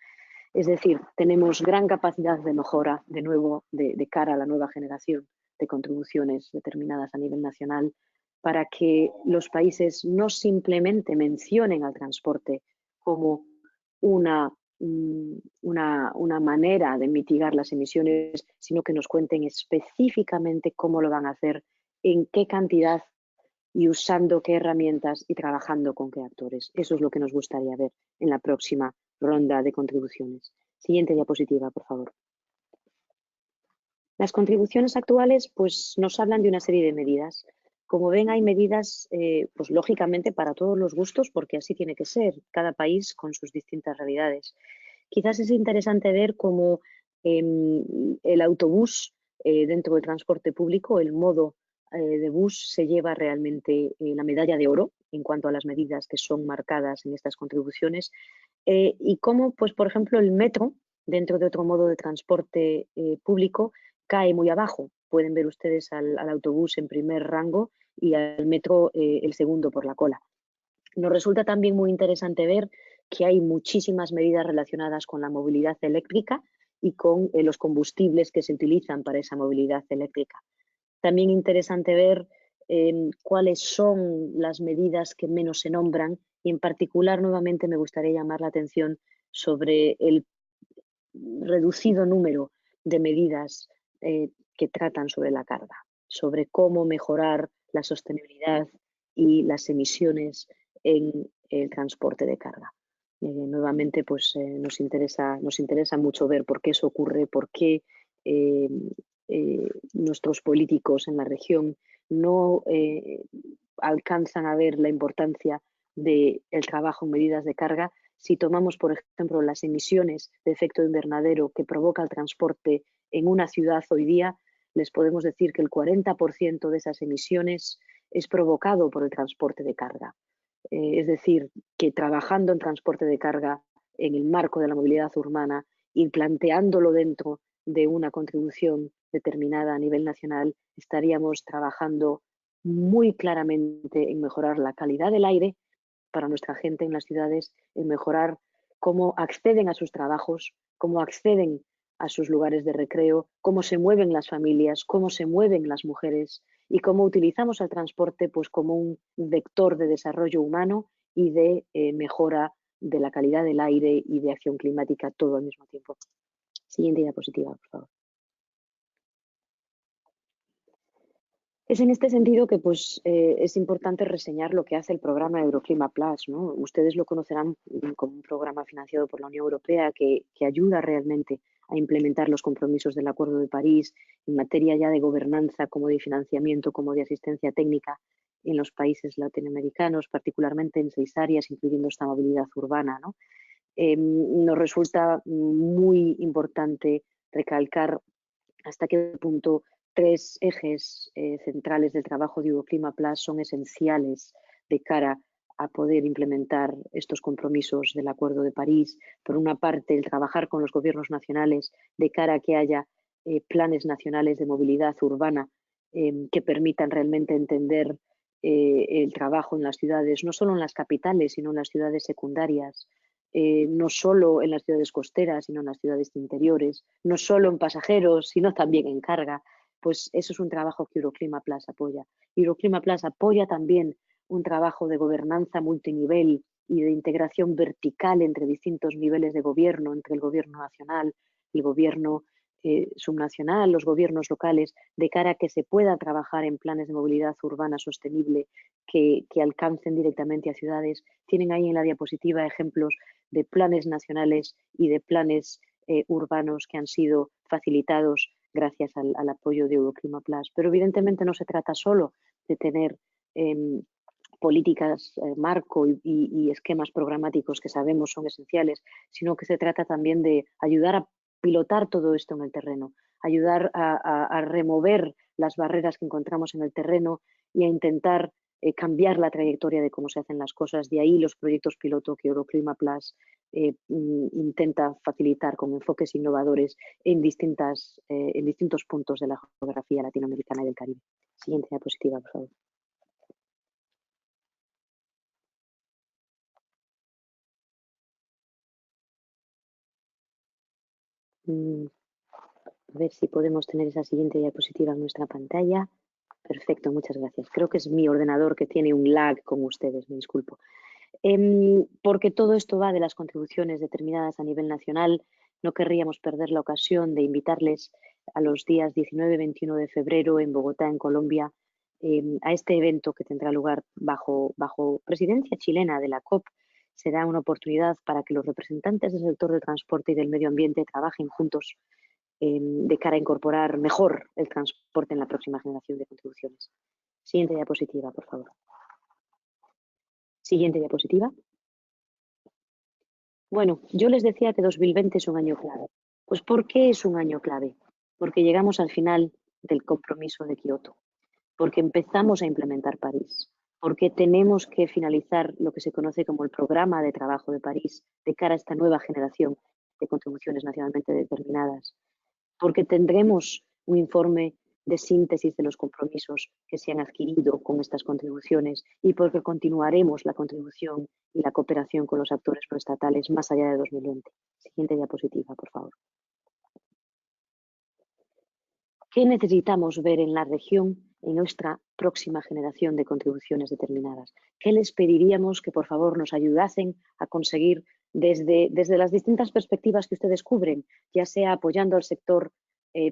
Es decir, tenemos gran capacidad de mejora, de nuevo, de cara a la nueva generación de contribuciones determinadas a nivel nacional, para que los países no simplemente mencionen al transporte como una, una manera de mitigar las emisiones, sino que nos cuenten específicamente cómo lo van a hacer, en qué cantidad y usando qué herramientas y trabajando con qué actores. Eso es lo que nos gustaría ver en la próxima ronda de contribuciones. Siguiente diapositiva, por favor. Las contribuciones actuales pues, nos hablan de una serie de medidas. Como ven, hay medidas, pues lógicamente, para todos los gustos, porque así tiene que ser, cada país con sus distintas realidades. Quizás es interesante ver cómo el autobús dentro del transporte público, el modo de bus, se lleva realmente la medalla de oro en cuanto a las medidas que son marcadas en estas contribuciones, y cómo, pues, por ejemplo, el metro, dentro de otro modo de transporte público, cae muy abajo. Pueden ver ustedes al autobús en primer rango y al metro el segundo por la cola. Nos resulta también muy interesante ver que hay muchísimas medidas relacionadas con la movilidad eléctrica y con los combustibles que se utilizan para esa movilidad eléctrica. También interesante ver cuáles son las medidas que menos se nombran y en particular nuevamente me gustaría llamar la atención sobre el reducido número de medidas que tratan sobre la carga, sobre cómo mejorar la sostenibilidad y las emisiones en el transporte de carga. Nuevamente, pues nos interesa mucho ver por qué eso ocurre, por qué nuestros políticos en la región no alcanzan a ver la importancia del trabajo en medidas de carga. Si tomamos, por ejemplo, las emisiones de efecto invernadero que provoca el transporte en una ciudad hoy día, les podemos decir que el 40% de esas emisiones es provocado por el transporte de carga. Es decir, que trabajando en transporte de carga en el marco de la movilidad urbana y planteándolo dentro de una contribución determinada a nivel nacional, estaríamos trabajando muy claramente en mejorar la calidad del aire para nuestra gente en las ciudades, en mejorar cómo acceden a sus trabajos, cómo acceden a sus lugares de recreo, cómo se mueven las familias, cómo se mueven las mujeres y cómo utilizamos el transporte pues, como un vector de desarrollo humano y de mejora de la calidad del aire y de acción climática todo al mismo tiempo. Siguiente diapositiva, por favor. Es en este sentido que pues, es importante reseñar lo que hace el programa Euroclima Plus, ¿no? Ustedes lo conocerán como un programa financiado por la Unión Europea que ayuda realmente a implementar los compromisos del Acuerdo de París en materia ya de gobernanza, como de financiamiento, como de asistencia técnica en los países latinoamericanos, particularmente en 6 áreas, incluyendo esta movilidad urbana, ¿no? Nos resulta muy importante recalcar hasta qué punto 3 ejes centrales del trabajo de Euroclima Plus son esenciales de cara a poder implementar estos compromisos del Acuerdo de París. Por una parte, el trabajar con los gobiernos nacionales de cara a que haya planes nacionales de movilidad urbana que permitan realmente entender el trabajo en las ciudades, no solo en las capitales, sino en las ciudades secundarias, no solo en las ciudades costeras, sino en las ciudades interiores, no solo en pasajeros, sino también en carga. Pues eso es un trabajo que Euroclima Plus apoya. Euroclima Plus apoya también un trabajo de gobernanza multinivel y de integración vertical entre distintos niveles de gobierno, entre el gobierno nacional, el gobierno subnacional, los gobiernos locales, de cara a que se pueda trabajar en planes de movilidad urbana sostenible que alcancen directamente a ciudades. Tienen ahí en la diapositiva ejemplos de planes nacionales y de planes urbanos que han sido facilitados gracias al apoyo de Euroclima Plus. Pero evidentemente no se trata solo de tener políticas marco y esquemas programáticos que sabemos son esenciales, sino que se trata también de ayudar a pilotar todo esto en el terreno, ayudar a remover las barreras que encontramos en el terreno y a intentar cambiar la trayectoria de cómo se hacen las cosas. De ahí los proyectos piloto que Euroclima Plus intenta facilitar con enfoques innovadores en distintos puntos de la geografía latinoamericana y del Caribe. Siguiente diapositiva, por favor. A ver si podemos tener esa siguiente diapositiva en nuestra pantalla. Perfecto, muchas gracias. Creo que es mi ordenador que tiene un lag con ustedes, me disculpo. Porque todo esto va de las contribuciones determinadas a nivel nacional, no querríamos perder la ocasión de invitarles a los días 19 y 21 de febrero en Bogotá, en Colombia, a este evento que tendrá lugar bajo presidencia chilena de la COP. Será una oportunidad para que los representantes del sector del transporte y del medio ambiente trabajen juntos de cara a incorporar mejor el transporte en la próxima generación de contribuciones. Siguiente diapositiva, por favor. Siguiente diapositiva. Bueno, yo les decía que 2020 es un año clave. Pues ¿por qué es un año clave? Porque llegamos al final del compromiso de Kioto, porque empezamos a implementar París, porque tenemos que finalizar lo que se conoce como el programa de trabajo de París de cara a esta nueva generación de contribuciones nacionalmente determinadas, porque tendremos un informe de síntesis de los compromisos que se han adquirido con estas contribuciones y porque continuaremos la contribución y la cooperación con los actores no estatales más allá de 2020. Siguiente diapositiva, por favor. ¿Qué necesitamos ver en la región en nuestra próxima generación de contribuciones determinadas? ¿Qué les pediríamos que por favor nos ayudasen a conseguir desde las distintas perspectivas que ustedes cubren, ya sea apoyando al sector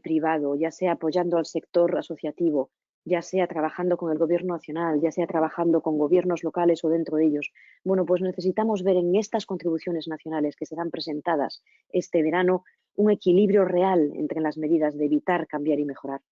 privado, ya sea apoyando al sector asociativo, ya sea trabajando con el gobierno nacional, ya sea trabajando con gobiernos locales o dentro de ellos? Bueno, pues necesitamos ver en estas contribuciones nacionales que serán presentadas este verano un equilibrio real entre las medidas de evitar, cambiar y mejorar.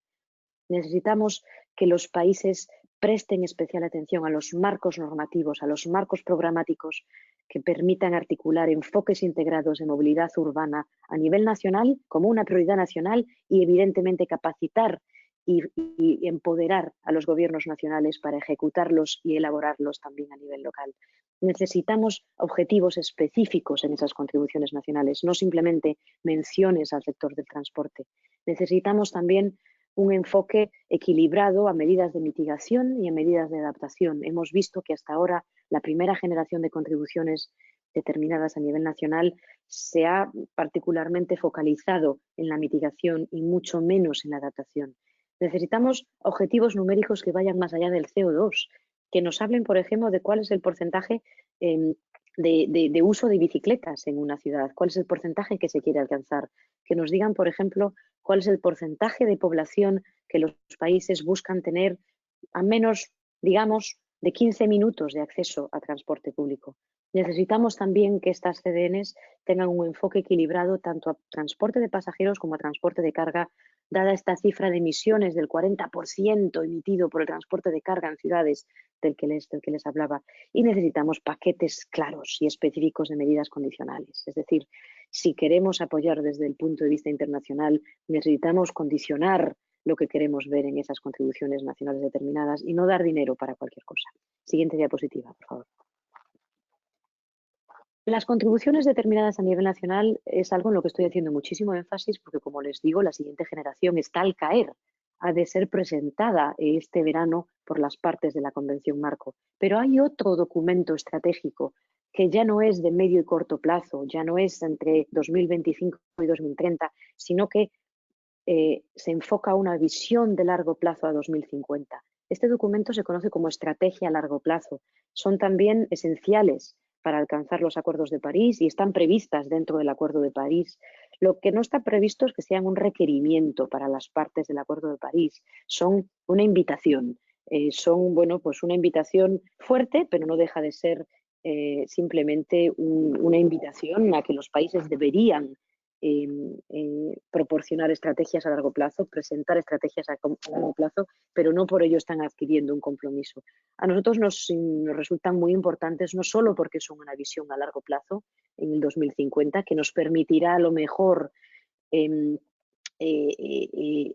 Necesitamos que los países presten especial atención a los marcos normativos, a los marcos programáticos que permitan articular enfoques integrados de movilidad urbana a nivel nacional como una prioridad nacional y evidentemente capacitar y empoderar a los gobiernos nacionales para ejecutarlos y elaborarlos también a nivel local. Necesitamos objetivos específicos en esas contribuciones nacionales, no simplemente menciones al sector del transporte. Necesitamos también un enfoque equilibrado a medidas de mitigación y a medidas de adaptación. Hemos visto que hasta ahora la primera generación de contribuciones determinadas a nivel nacional se ha particularmente focalizado en la mitigación y mucho menos en la adaptación. Necesitamos objetivos numéricos que vayan más allá del CO2, que nos hablen, por ejemplo, de cuál es el porcentaje de uso de bicicletas en una ciudad, cuál es el porcentaje que se quiere alcanzar, que nos digan, por ejemplo, cuál es el porcentaje de población que los países buscan tener a menos, digamos, de 15 minutos de acceso a transporte público. Necesitamos también que estas CDNs tengan un enfoque equilibrado tanto a transporte de pasajeros como a transporte de carga, dada esta cifra de emisiones del 40% emitido por el transporte de carga en ciudades del que les hablaba. Y necesitamos paquetes claros y específicos de medidas condicionales. Es decir, si queremos apoyar desde el punto de vista internacional, necesitamos condicionar lo que queremos ver en esas contribuciones nacionales determinadas y no dar dinero para cualquier cosa. Siguiente diapositiva, por favor. Las contribuciones determinadas a nivel nacional es algo en lo que estoy haciendo muchísimo énfasis porque, como les digo, la siguiente generación está al caer. Ha de ser presentada este verano por las partes de la Convención Marco. Pero hay otro documento estratégico que ya no es de medio y corto plazo, ya no es entre 2025 y 2030, sino que se enfoca a una visión de largo plazo a 2050. Este documento se conoce como estrategia a largo plazo. Son también esenciales para alcanzar los acuerdos de París y están previstas dentro del Acuerdo de París. Lo que no está previsto es que sean un requerimiento para las partes del Acuerdo de París, son una invitación. Son, bueno, pues una invitación fuerte, pero no deja de ser simplemente una invitación a que los países deberían proporcionar estrategias a largo plazo, presentar estrategias a largo plazo, pero no por ello están adquiriendo un compromiso. A nosotros nos resultan muy importantes, no solo porque son una visión a largo plazo, en el 2050, que nos permitirá a lo mejor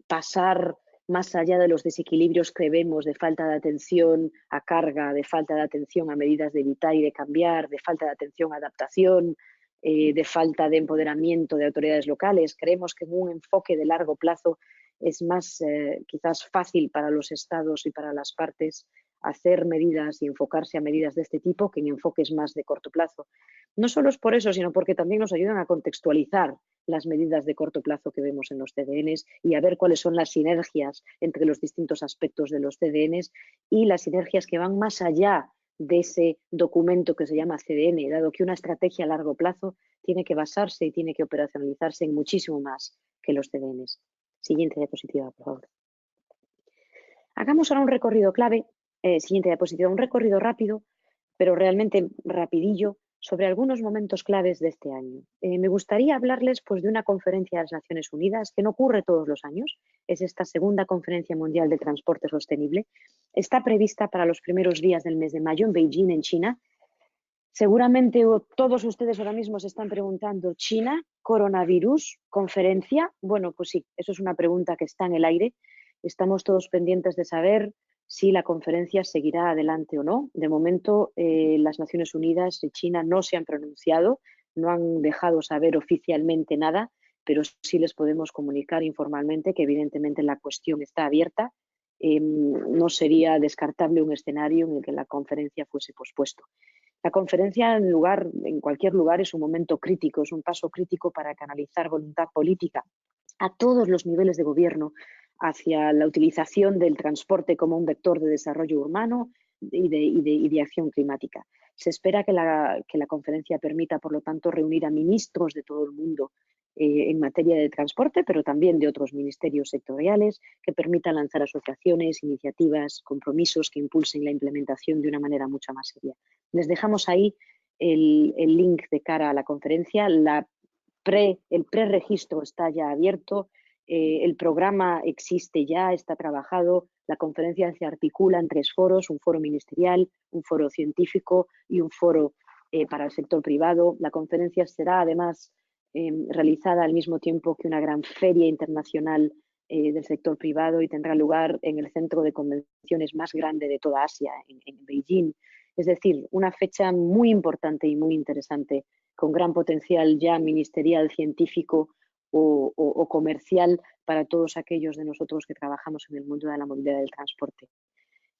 pasar más allá de los desequilibrios que vemos de falta de atención a carga, de falta de atención a medidas de evitar y de cambiar, de falta de atención a adaptación, de falta de empoderamiento de autoridades locales. Creemos que en un enfoque de largo plazo es más quizás fácil para los estados y para las partes hacer medidas y enfocarse a medidas de este tipo que en enfoques más de corto plazo. No solo es por eso, sino porque también nos ayudan a contextualizar las medidas de corto plazo que vemos en los CDNs y a ver cuáles son las sinergias entre los distintos aspectos de los CDNs y las sinergias que van más allá de ese documento que se llama CDN, dado que una estrategia a largo plazo tiene que basarse y tiene que operacionalizarse en muchísimo más que los CDNs. Siguiente diapositiva, por favor. Hagamos ahora un recorrido clave, siguiente diapositiva, un recorrido rápido, pero realmente rapidillo, sobre algunos momentos claves de este año. Me gustaría hablarles pues, de una conferencia de las Naciones Unidas que no ocurre todos los años, es esta segunda conferencia mundial de transporte sostenible. Está prevista para los primeros días del mes de mayo en Beijing, en China. Seguramente todos ustedes ahora mismo se están preguntando, ¿China? ¿Coronavirus? ¿Conferencia? Bueno, pues sí, eso es una pregunta que está en el aire. Estamos todos pendientes de saber si la conferencia seguirá adelante o no. De momento, las Naciones Unidas y China no se han pronunciado, no han dejado saber oficialmente nada, pero sí les podemos comunicar informalmente que evidentemente la cuestión está abierta. No sería descartable un escenario en el que la conferencia fuese pospuesto. La conferencia en cualquier lugar es un momento crítico, es un paso crítico para canalizar voluntad política a todos los niveles de gobierno hacia la utilización del transporte como un vector de desarrollo urbano y de acción climática. Se espera que la conferencia permita, por lo tanto, reunir a ministros de todo el mundo en materia de transporte, pero también de otros ministerios sectoriales, que permita lanzar asociaciones, iniciativas, compromisos que impulsen la implementación de una manera mucho más seria. Les dejamos ahí el link de cara a la conferencia. El preregistro está ya abierto. El programa existe ya, está trabajado. La conferencia se articula en 3 foros, un foro ministerial, un foro científico y un foro para el sector privado. La conferencia será además realizada al mismo tiempo que una gran feria internacional del sector privado y tendrá lugar en el centro de convenciones más grande de toda Asia, en Beijing. Es decir, una fecha muy importante y muy interesante, con gran potencial ya ministerial, científico o comercial para todos aquellos de nosotros que trabajamos en el mundo de la movilidad del transporte.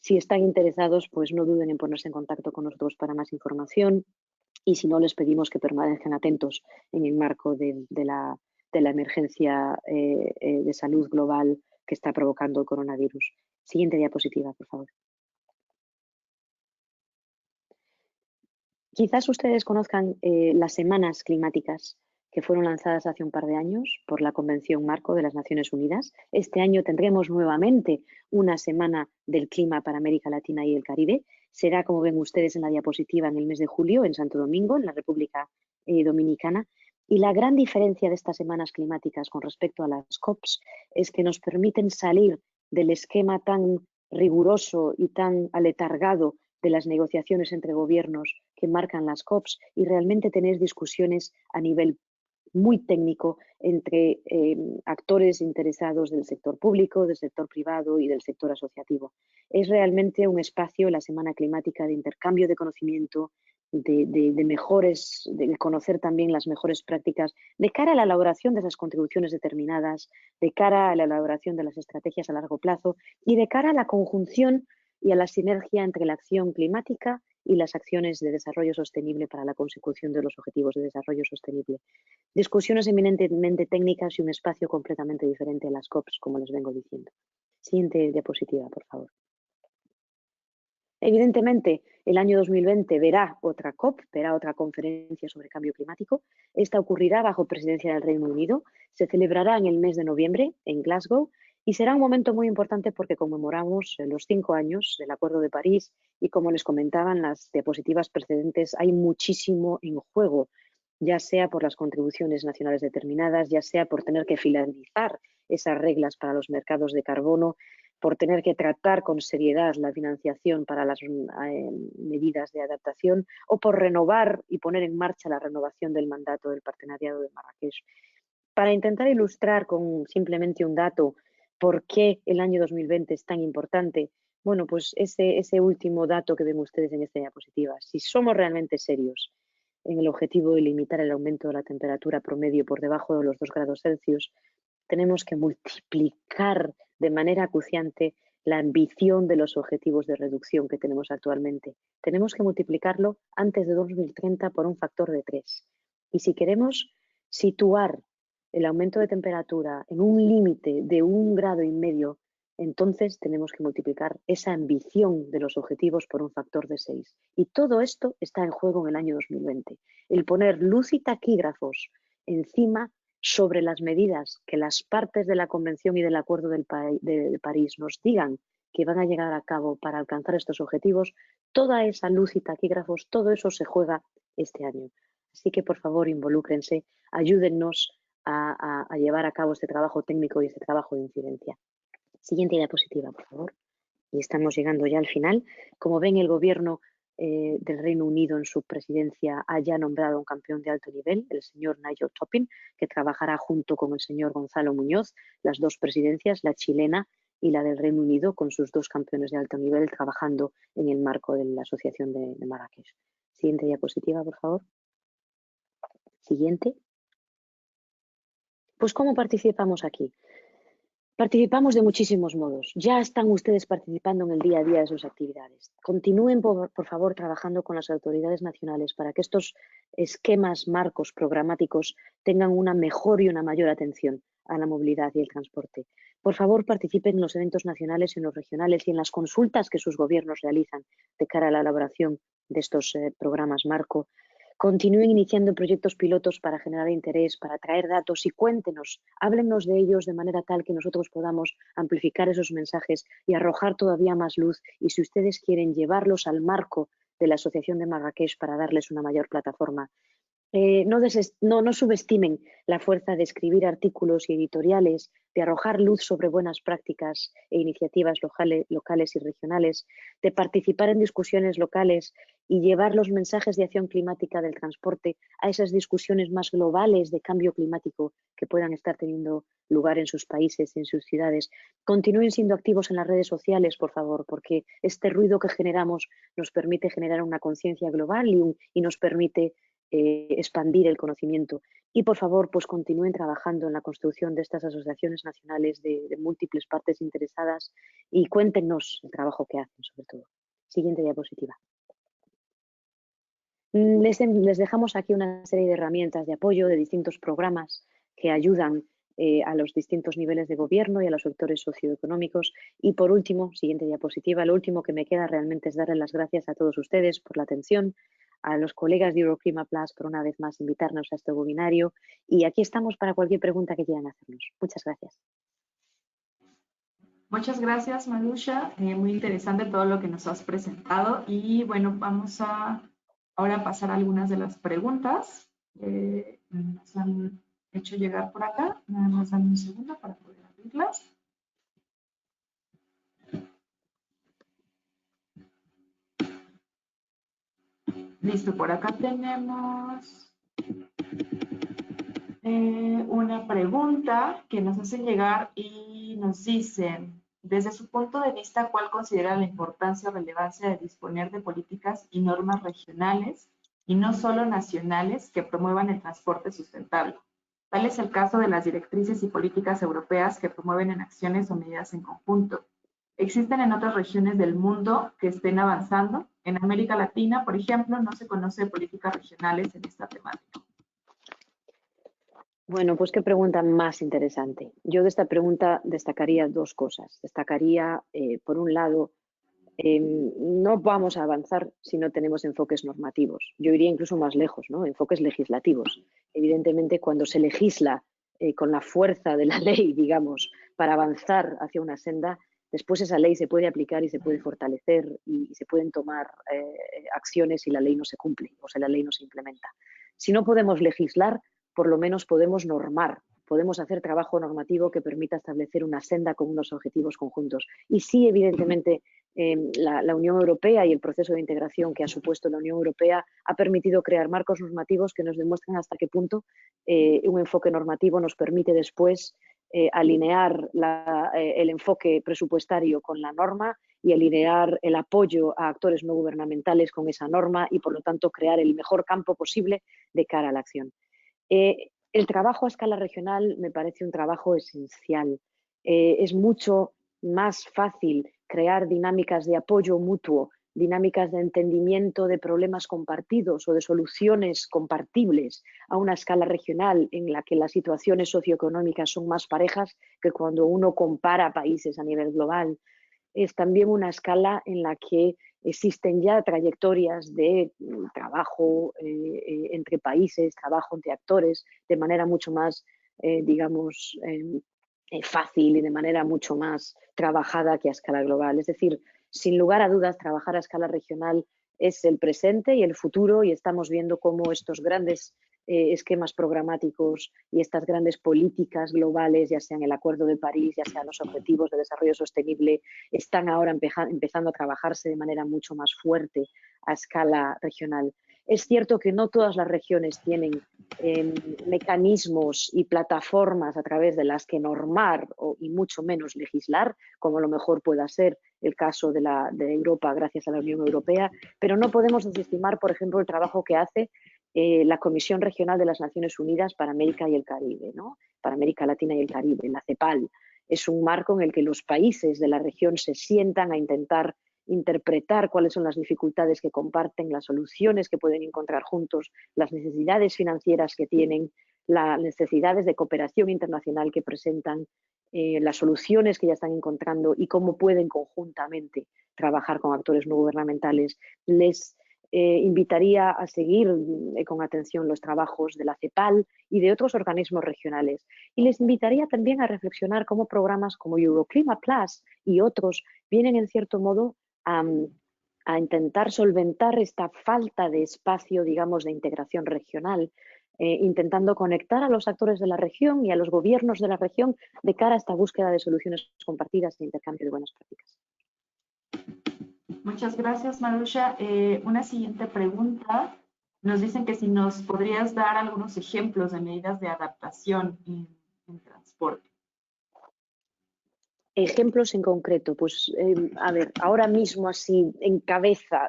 Si están interesados, pues no duden en ponerse en contacto con nosotros para más información y si no, les pedimos que permanezcan atentos en el marco de la emergencia de salud global que está provocando el coronavirus. Siguiente diapositiva, por favor. Quizás ustedes conozcan las semanas climáticas que fueron lanzadas hace un par de años por la Convención Marco de las Naciones Unidas. Este año tendremos nuevamente una semana del clima para América Latina y el Caribe. Será, como ven ustedes en la diapositiva, en el mes de julio en Santo Domingo, en la República Dominicana. Y la gran diferencia de estas semanas climáticas con respecto a las COPs es que nos permiten salir del esquema tan riguroso y tan aletargado de las negociaciones entre gobiernos que marcan las COPs y realmente tener discusiones a nivel muy técnico entre actores interesados del sector público, del sector privado y del sector asociativo. Es realmente un espacio, la Semana Climática, de intercambio de conocimiento, de conocer también las mejores prácticas de cara a la elaboración de esas contribuciones determinadas, de cara a la elaboración de las estrategias a largo plazo y de cara a la conjunción y a la sinergia entre la acción climática y las acciones de desarrollo sostenible para la consecución de los objetivos de desarrollo sostenible. Discusiones eminentemente técnicas y un espacio completamente diferente a las COPs, como les vengo diciendo. Siguiente diapositiva, por favor. Evidentemente, el año 2020 verá otra COP, verá otra conferencia sobre cambio climático. Esta ocurrirá bajo presidencia del Reino Unido, se celebrará en el mes de noviembre en Glasgow y será un momento muy importante porque conmemoramos los 5 años del Acuerdo de París y, como les comentaba en las diapositivas precedentes, hay muchísimo en juego, ya sea por las contribuciones nacionales determinadas, ya sea por tener que finalizar esas reglas para los mercados de carbono, por tener que tratar con seriedad la financiación para las medidas de adaptación o por renovar y poner en marcha la renovación del mandato del Partenariado de Marrakech. Para intentar ilustrar con simplemente un dato por qué el año 2020 es tan importante, bueno, pues ese último dato que ven ustedes en esta diapositiva, si somos realmente serios en el objetivo de limitar el aumento de la temperatura promedio por debajo de los 2 grados Celsius, tenemos que multiplicar de manera acuciante la ambición de los objetivos de reducción que tenemos actualmente. Tenemos que multiplicarlo antes de 2030 por un factor de 3. Y si queremos situar el aumento de temperatura en un límite de 1,5 grados, entonces tenemos que multiplicar esa ambición de los objetivos por un factor de 6. Y todo esto está en juego en el año 2020. El poner luz y taquígrafos encima sobre las medidas que las partes de la Convención y del Acuerdo de París nos digan que van a llegar a cabo para alcanzar estos objetivos, toda esa luz y taquígrafos, todo eso se juega este año. Así que, por favor, involúcrense, ayúdennos a llevar a cabo este trabajo técnico y este trabajo de incidencia. Siguiente diapositiva, por favor. Y estamos llegando ya al final. Como ven, el Gobierno del Reino Unido en su presidencia haya nombrado un campeón de alto nivel, el señor Nigel Topping, que trabajará junto con el señor Gonzalo Muñoz, las dos presidencias, la chilena y la del Reino Unido, con sus dos campeones de alto nivel trabajando en el marco de la Asociación de Marrakech. Siguiente diapositiva, por favor. Siguiente. Pues, ¿cómo participamos aquí? Participamos de muchísimos modos. Ya están ustedes participando en el día a día de sus actividades. Continúen, por favor, trabajando con las autoridades nacionales para que estos esquemas, marcos programáticos tengan una mejor y una mayor atención a la movilidad y el transporte. Por favor, participen en los eventos nacionales y en los regionales y en las consultas que sus gobiernos realizan de cara a la elaboración de estos programas marco. Continúen iniciando proyectos pilotos para generar interés, para atraer datos y cuéntenos, háblennos de ellos de manera tal que nosotros podamos amplificar esos mensajes y arrojar todavía más luz. Y si ustedes quieren llevarlos al marco de la Asociación de Marrakech para darles una mayor plataforma, no subestimen la fuerza de escribir artículos y editoriales, de arrojar luz sobre buenas prácticas e iniciativas locales y regionales, de participar en discusiones locales y llevar los mensajes de acción climática del transporte a esas discusiones más globales de cambio climático que puedan estar teniendo lugar en sus países, en sus ciudades. Continúen siendo activos en las redes sociales, por favor, porque este ruido que generamos nos permite generar una conciencia global y nos permite expandir el conocimiento. Y, por favor, pues continúen trabajando en la construcción de estas asociaciones nacionales de múltiples partes interesadas y cuéntenos el trabajo que hacen, sobre todo. Siguiente diapositiva. Les dejamos aquí una serie de herramientas de apoyo de distintos programas que ayudan a los distintos niveles de gobierno y a los sectores socioeconómicos. Y, por último, siguiente diapositiva, lo último que me queda realmente es darles las gracias a todos ustedes por la atención, a los colegas de Euroclimate Plus por una vez más invitarnos a este webinario y aquí estamos para cualquier pregunta que quieran hacernos. Muchas gracias. Muchas gracias, Marusha. Muy interesante todo lo que nos has presentado y bueno, vamos a ahora pasar a algunas de las preguntas que nos han hecho llegar por acá. Nada más dame un segundo para poder abrirlas. Listo, por acá tenemos una pregunta que nos hacen llegar y nos dicen, desde su punto de vista, ¿cuál considera la importancia o relevancia de disponer de políticas y normas regionales y no solo nacionales que promuevan el transporte sustentable? Tal es el caso de las directrices y políticas europeas que promueven en acciones o medidas en conjunto. ¿Existen en otras regiones del mundo que estén avanzando? En América Latina, por ejemplo, no se conoce de políticas regionales en esta temática. Bueno, pues qué pregunta más interesante. Yo de esta pregunta destacaría dos cosas. Destacaría, por un lado, no vamos a avanzar si no tenemos enfoques normativos. Yo iría incluso más lejos, ¿no? Enfoques legislativos. Evidentemente, cuando se legisla con la fuerza de la ley, digamos, para avanzar hacia una senda, después esa ley se puede aplicar y se puede fortalecer y se pueden tomar acciones si la ley no se cumple o si la ley no se implementa. Si no podemos legislar, por lo menos podemos normar, podemos hacer trabajo normativo que permita establecer una senda con unos objetivos conjuntos. Y sí, evidentemente, la Unión Europea y el proceso de integración que ha supuesto la Unión Europea ha permitido crear marcos normativos que nos demuestran hasta qué punto un enfoque normativo nos permite después alinear el enfoque presupuestario con la norma y alinear el apoyo a actores no gubernamentales con esa norma y, por lo tanto, crear el mejor campo posible de cara a la acción. El trabajo a escala regional me parece un trabajo esencial. Es mucho más fácil crear dinámicas de apoyo mutuo, dinámicas de entendimiento de problemas compartidos o de soluciones compartibles a una escala regional en la que las situaciones socioeconómicas son más parejas que cuando uno compara países a nivel global. Es también una escala en la que existen ya trayectorias de trabajo entre países, trabajo entre actores, de manera mucho más, digamos, fácil y de manera mucho más trabajada que a escala global. Es decir, sin lugar a dudas, trabajar a escala regional es el presente y el futuro, y estamos viendo cómo estos grandes esquemas programáticos y estas grandes políticas globales, ya sean el Acuerdo de París, ya sean los Objetivos de Desarrollo Sostenible, están ahora empezando a trabajarse de manera mucho más fuerte a escala regional. Es cierto que no todas las regiones tienen mecanismos y plataformas a través de las que normar y mucho menos legislar, como a lo mejor pueda ser el caso de Europa gracias a la Unión Europea, pero no podemos desestimar, por ejemplo, el trabajo que hace la Comisión Regional de las Naciones Unidas para América y el Caribe, ¿no? Para América Latina y el Caribe, la CEPAL. Es un marco en el que los países de la región se sientan a intentar interpretar cuáles son las dificultades que comparten, las soluciones que pueden encontrar juntos, las necesidades financieras que tienen, las necesidades de cooperación internacional que presentan, las soluciones que ya están encontrando y cómo pueden conjuntamente trabajar con actores no gubernamentales. Les invitaría a seguir con atención los trabajos de la CEPAL y de otros organismos regionales. Y les invitaría también a reflexionar cómo programas como Euroclima Plus y otros vienen en cierto modo a intentar solventar esta falta de espacio, digamos, de integración regional, intentando conectar a los actores de la región y a los gobiernos de la región de cara a esta búsqueda de soluciones compartidas e intercambio de buenas prácticas. Muchas gracias, Marusha. Una siguiente pregunta. Nos dicen que si nos podrías dar algunos ejemplos de medidas de adaptación en transporte. Ejemplos en concreto, pues a ver, ahora mismo así en cabeza,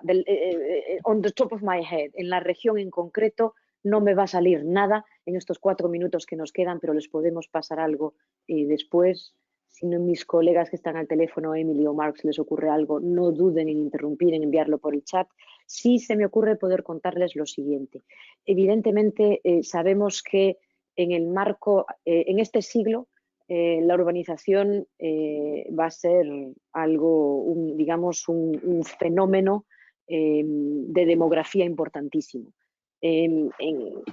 on the top of my head, en la región en concreto no me va a salir nada en estos 4 minutos que nos quedan, pero les podemos pasar algo y después, si no mis colegas que están al teléfono, Emily o Mark, les ocurre algo, no duden en interrumpir, en enviarlo por el chat. Sí se me ocurre poder contarles lo siguiente. Evidentemente sabemos que en el marco, en este siglo, la urbanización va a ser algo, digamos, un fenómeno de demografía importantísimo. En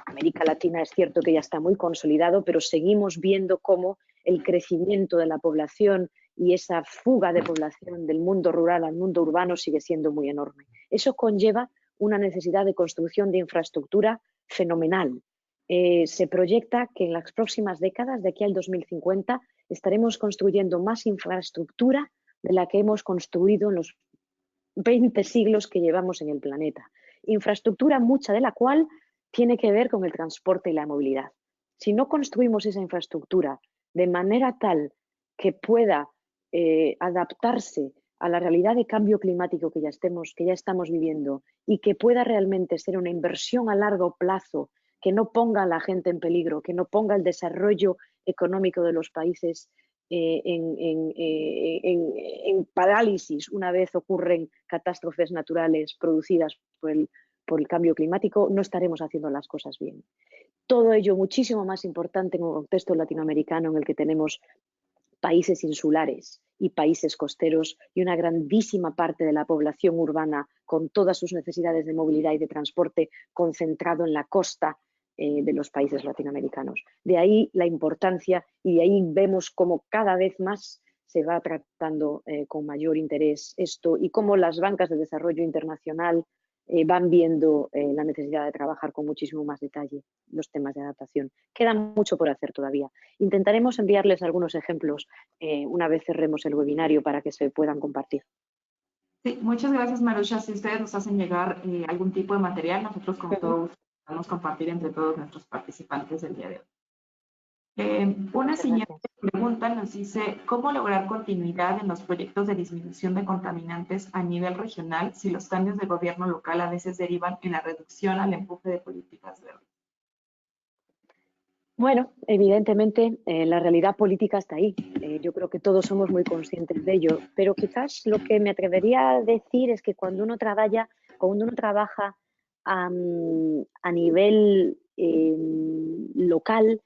América Latina es cierto que ya está muy consolidado, pero seguimos viendo cómo el crecimiento de la población y esa fuga de población del mundo rural al mundo urbano sigue siendo muy enorme. Eso conlleva una necesidad de construcción de infraestructura fenomenal. Se proyecta que en las próximas décadas, de aquí al 2050, estaremos construyendo más infraestructura de la que hemos construido en los 20 siglos que llevamos en el planeta. Infraestructura mucha de la cual tiene que ver con el transporte y la movilidad. Si no construimos esa infraestructura de manera tal que pueda adaptarse a la realidad de cambio climático que ya estamos viviendo y que pueda realmente ser una inversión a largo plazo que no ponga a la gente en peligro, que no ponga el desarrollo económico de los países en parálisis una vez ocurren catástrofes naturales producidas por el cambio climático, no estaremos haciendo las cosas bien. Todo ello muchísimo más importante en un contexto latinoamericano en el que tenemos países insulares y países costeros y una grandísima parte de la población urbana con todas sus necesidades de movilidad y de transporte concentrado en la costa de los países latinoamericanos. De ahí la importancia y de ahí vemos cómo cada vez más se va tratando con mayor interés esto y cómo las bancas de desarrollo internacional van viendo la necesidad de trabajar con muchísimo más detalle los temas de adaptación. Queda mucho por hacer todavía. Intentaremos enviarles algunos ejemplos una vez cerremos el webinario para que se puedan compartir. Sí, muchas gracias, Marusha. Si ustedes nos hacen llegar algún tipo de material, nosotros con todo gusto vamos a compartir entre todos nuestros participantes del día de hoy. Una Muchas siguiente gracias. pregunta nos dice, ¿cómo lograr continuidad en los proyectos de disminución de contaminantes a nivel regional si los cambios de gobierno local a veces derivan en la reducción al empuje de políticas verdes? Bueno, evidentemente la realidad política está ahí. Yo creo que todos somos muy conscientes de ello, pero quizás lo que me atrevería a decir es que cuando uno trabaja a nivel local,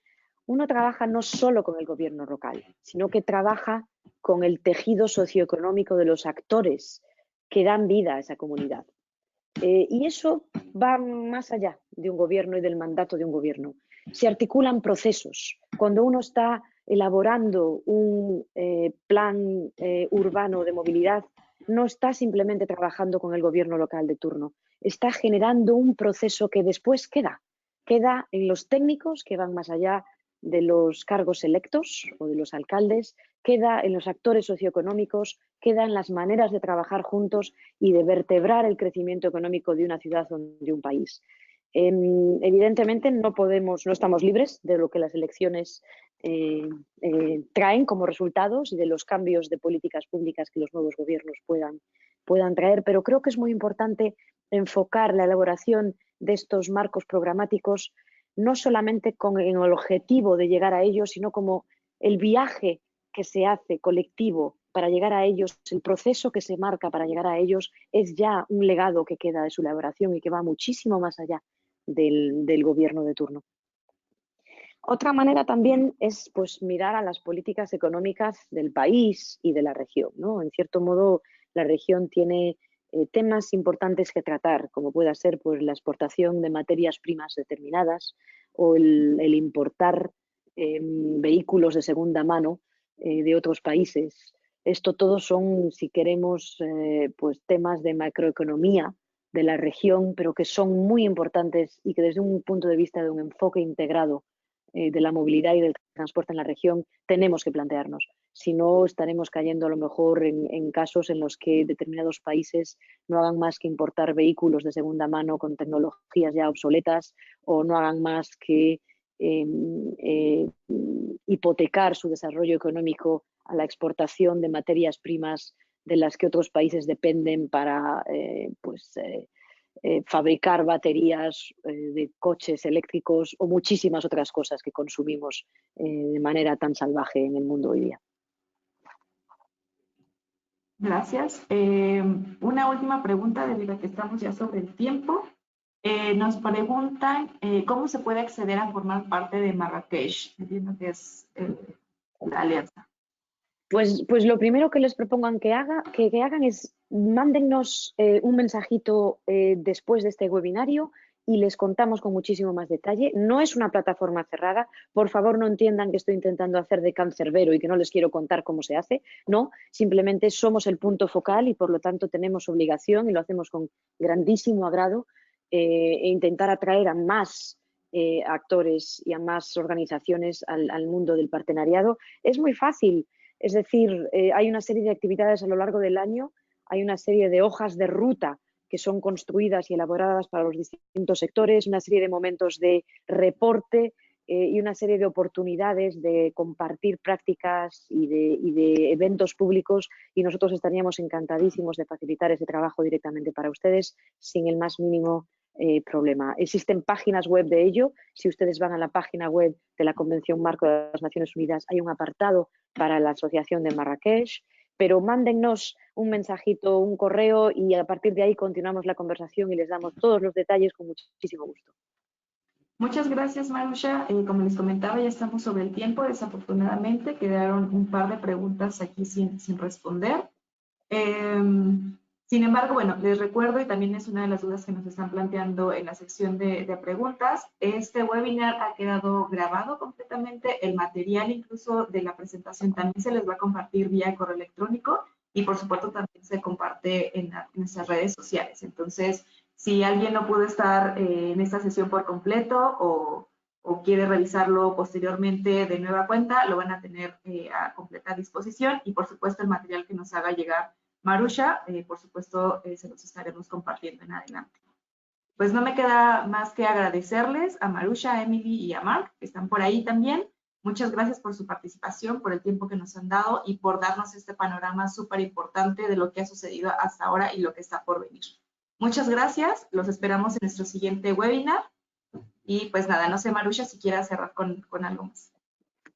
uno trabaja no solo con el gobierno local, sino que trabaja con el tejido socioeconómico de los actores que dan vida a esa comunidad. Y eso va más allá de un gobierno y del mandato de un gobierno. Se articulan procesos. Cuando uno está elaborando un plan urbano de movilidad, no está simplemente trabajando con el gobierno local de turno, está generando un proceso que después queda en los técnicos que van más allá de los cargos electos o de los alcaldes, queda en los actores socioeconómicos, queda en las maneras de trabajar juntos y de vertebrar el crecimiento económico de una ciudad o de un país. Evidentemente no estamos libres de lo que las elecciones traen como resultados y de los cambios de políticas públicas que los nuevos gobiernos puedan traer, pero creo que es muy importante enfocar la elaboración de estos marcos programáticos no solamente con el objetivo de llegar a ellos, sino como el viaje que se hace colectivo para llegar a ellos, el proceso que se marca para llegar a ellos es ya un legado que queda de su elaboración y que va muchísimo más allá del gobierno de turno. Otra manera también es pues, mirar a las políticas económicas del país y de la región, ¿no? En cierto modo, la región tiene temas importantes que tratar, como pueda ser pues, la exportación de materias primas determinadas o el importar vehículos de segunda mano de otros países. Esto todos son, si queremos, pues, temas de macroeconomía de la región, pero que son muy importantes y que desde un punto de vista de un enfoque integrado de la movilidad y del transporte en la región tenemos que plantearnos. Si no, estaremos cayendo a lo mejor en casos en los que determinados países no hagan más que importar vehículos de segunda mano con tecnologías ya obsoletas o no hagan más que hipotecar su desarrollo económico a la exportación de materias primas de las que otros países dependen para fabricar baterías de coches eléctricos o muchísimas otras cosas que consumimos de manera tan salvaje en el mundo hoy día. Gracias. Una última pregunta, debido a que estamos ya sobre el tiempo. Nos preguntan cómo se puede acceder a formar parte de Marrakech. Entiendo que es la alianza. Pues lo primero que les propongan que hagan es mándennos un mensajito después de este webinario y les contamos con muchísimo más detalle. No es una plataforma cerrada. Por favor, no entiendan que estoy intentando hacer de cancerbero y que no les quiero contar cómo se hace. No, simplemente somos el punto focal y por lo tanto tenemos obligación, y lo hacemos con grandísimo agrado, e intentar atraer a más actores y a más organizaciones al mundo del partenariado. Es muy fácil. Es decir, hay una serie de actividades a lo largo del año, hay una serie de hojas de ruta que son construidas y elaboradas para los distintos sectores, una serie de momentos de reporte y una serie de oportunidades de compartir prácticas y de eventos públicos, y nosotros estaríamos encantadísimos de facilitar ese trabajo directamente para ustedes sin el más mínimo problema. Existen páginas web de ello. Si ustedes van a la página web de la Convención Marco de las Naciones Unidas, hay un apartado para la Asociación de Marrakech, pero mándennos un mensajito, un correo, y a partir de ahí continuamos la conversación y les damos todos los detalles con muchísimo gusto. Muchas gracias, Marusha. Como les comentaba, ya estamos sobre el tiempo. Desafortunadamente, quedaron un par de preguntas aquí sin responder. Sin embargo, bueno, les recuerdo, y también es una de las dudas que nos están planteando en la sección de preguntas, este webinar ha quedado grabado completamente, el material incluso de la presentación también se les va a compartir vía correo electrónico y por supuesto también se comparte en nuestras redes sociales. Entonces, si alguien no pudo estar en esta sesión por completo o quiere revisarlo posteriormente de nueva cuenta, lo van a tener a completa disposición y por supuesto el material que nos haga llegar Marusha, por supuesto, se los estaremos compartiendo en adelante. Pues no me queda más que agradecerles a Marusha, a Emily y a Mark, que están por ahí también. Muchas gracias por su participación, por el tiempo que nos han dado y por darnos este panorama súper importante de lo que ha sucedido hasta ahora y lo que está por venir. Muchas gracias, los esperamos en nuestro siguiente webinar. Y pues nada, no sé, Marusha, si quieras cerrar con algo más.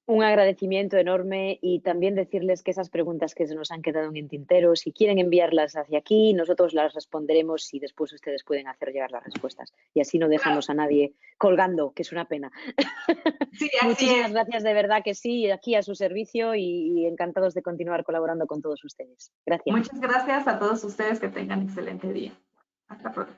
Un agradecimiento enorme y también decirles que esas preguntas que se nos han quedado en el tintero, si quieren enviarlas hacia aquí, nosotros las responderemos y después ustedes pueden hacer llegar las respuestas. Y así no dejamos a nadie colgando, que es una pena. Sí, Muchísimas gracias, de verdad que sí, aquí a su servicio y encantados de continuar colaborando con todos ustedes. Gracias. Muchas gracias a todos ustedes, que tengan excelente día. Hasta pronto.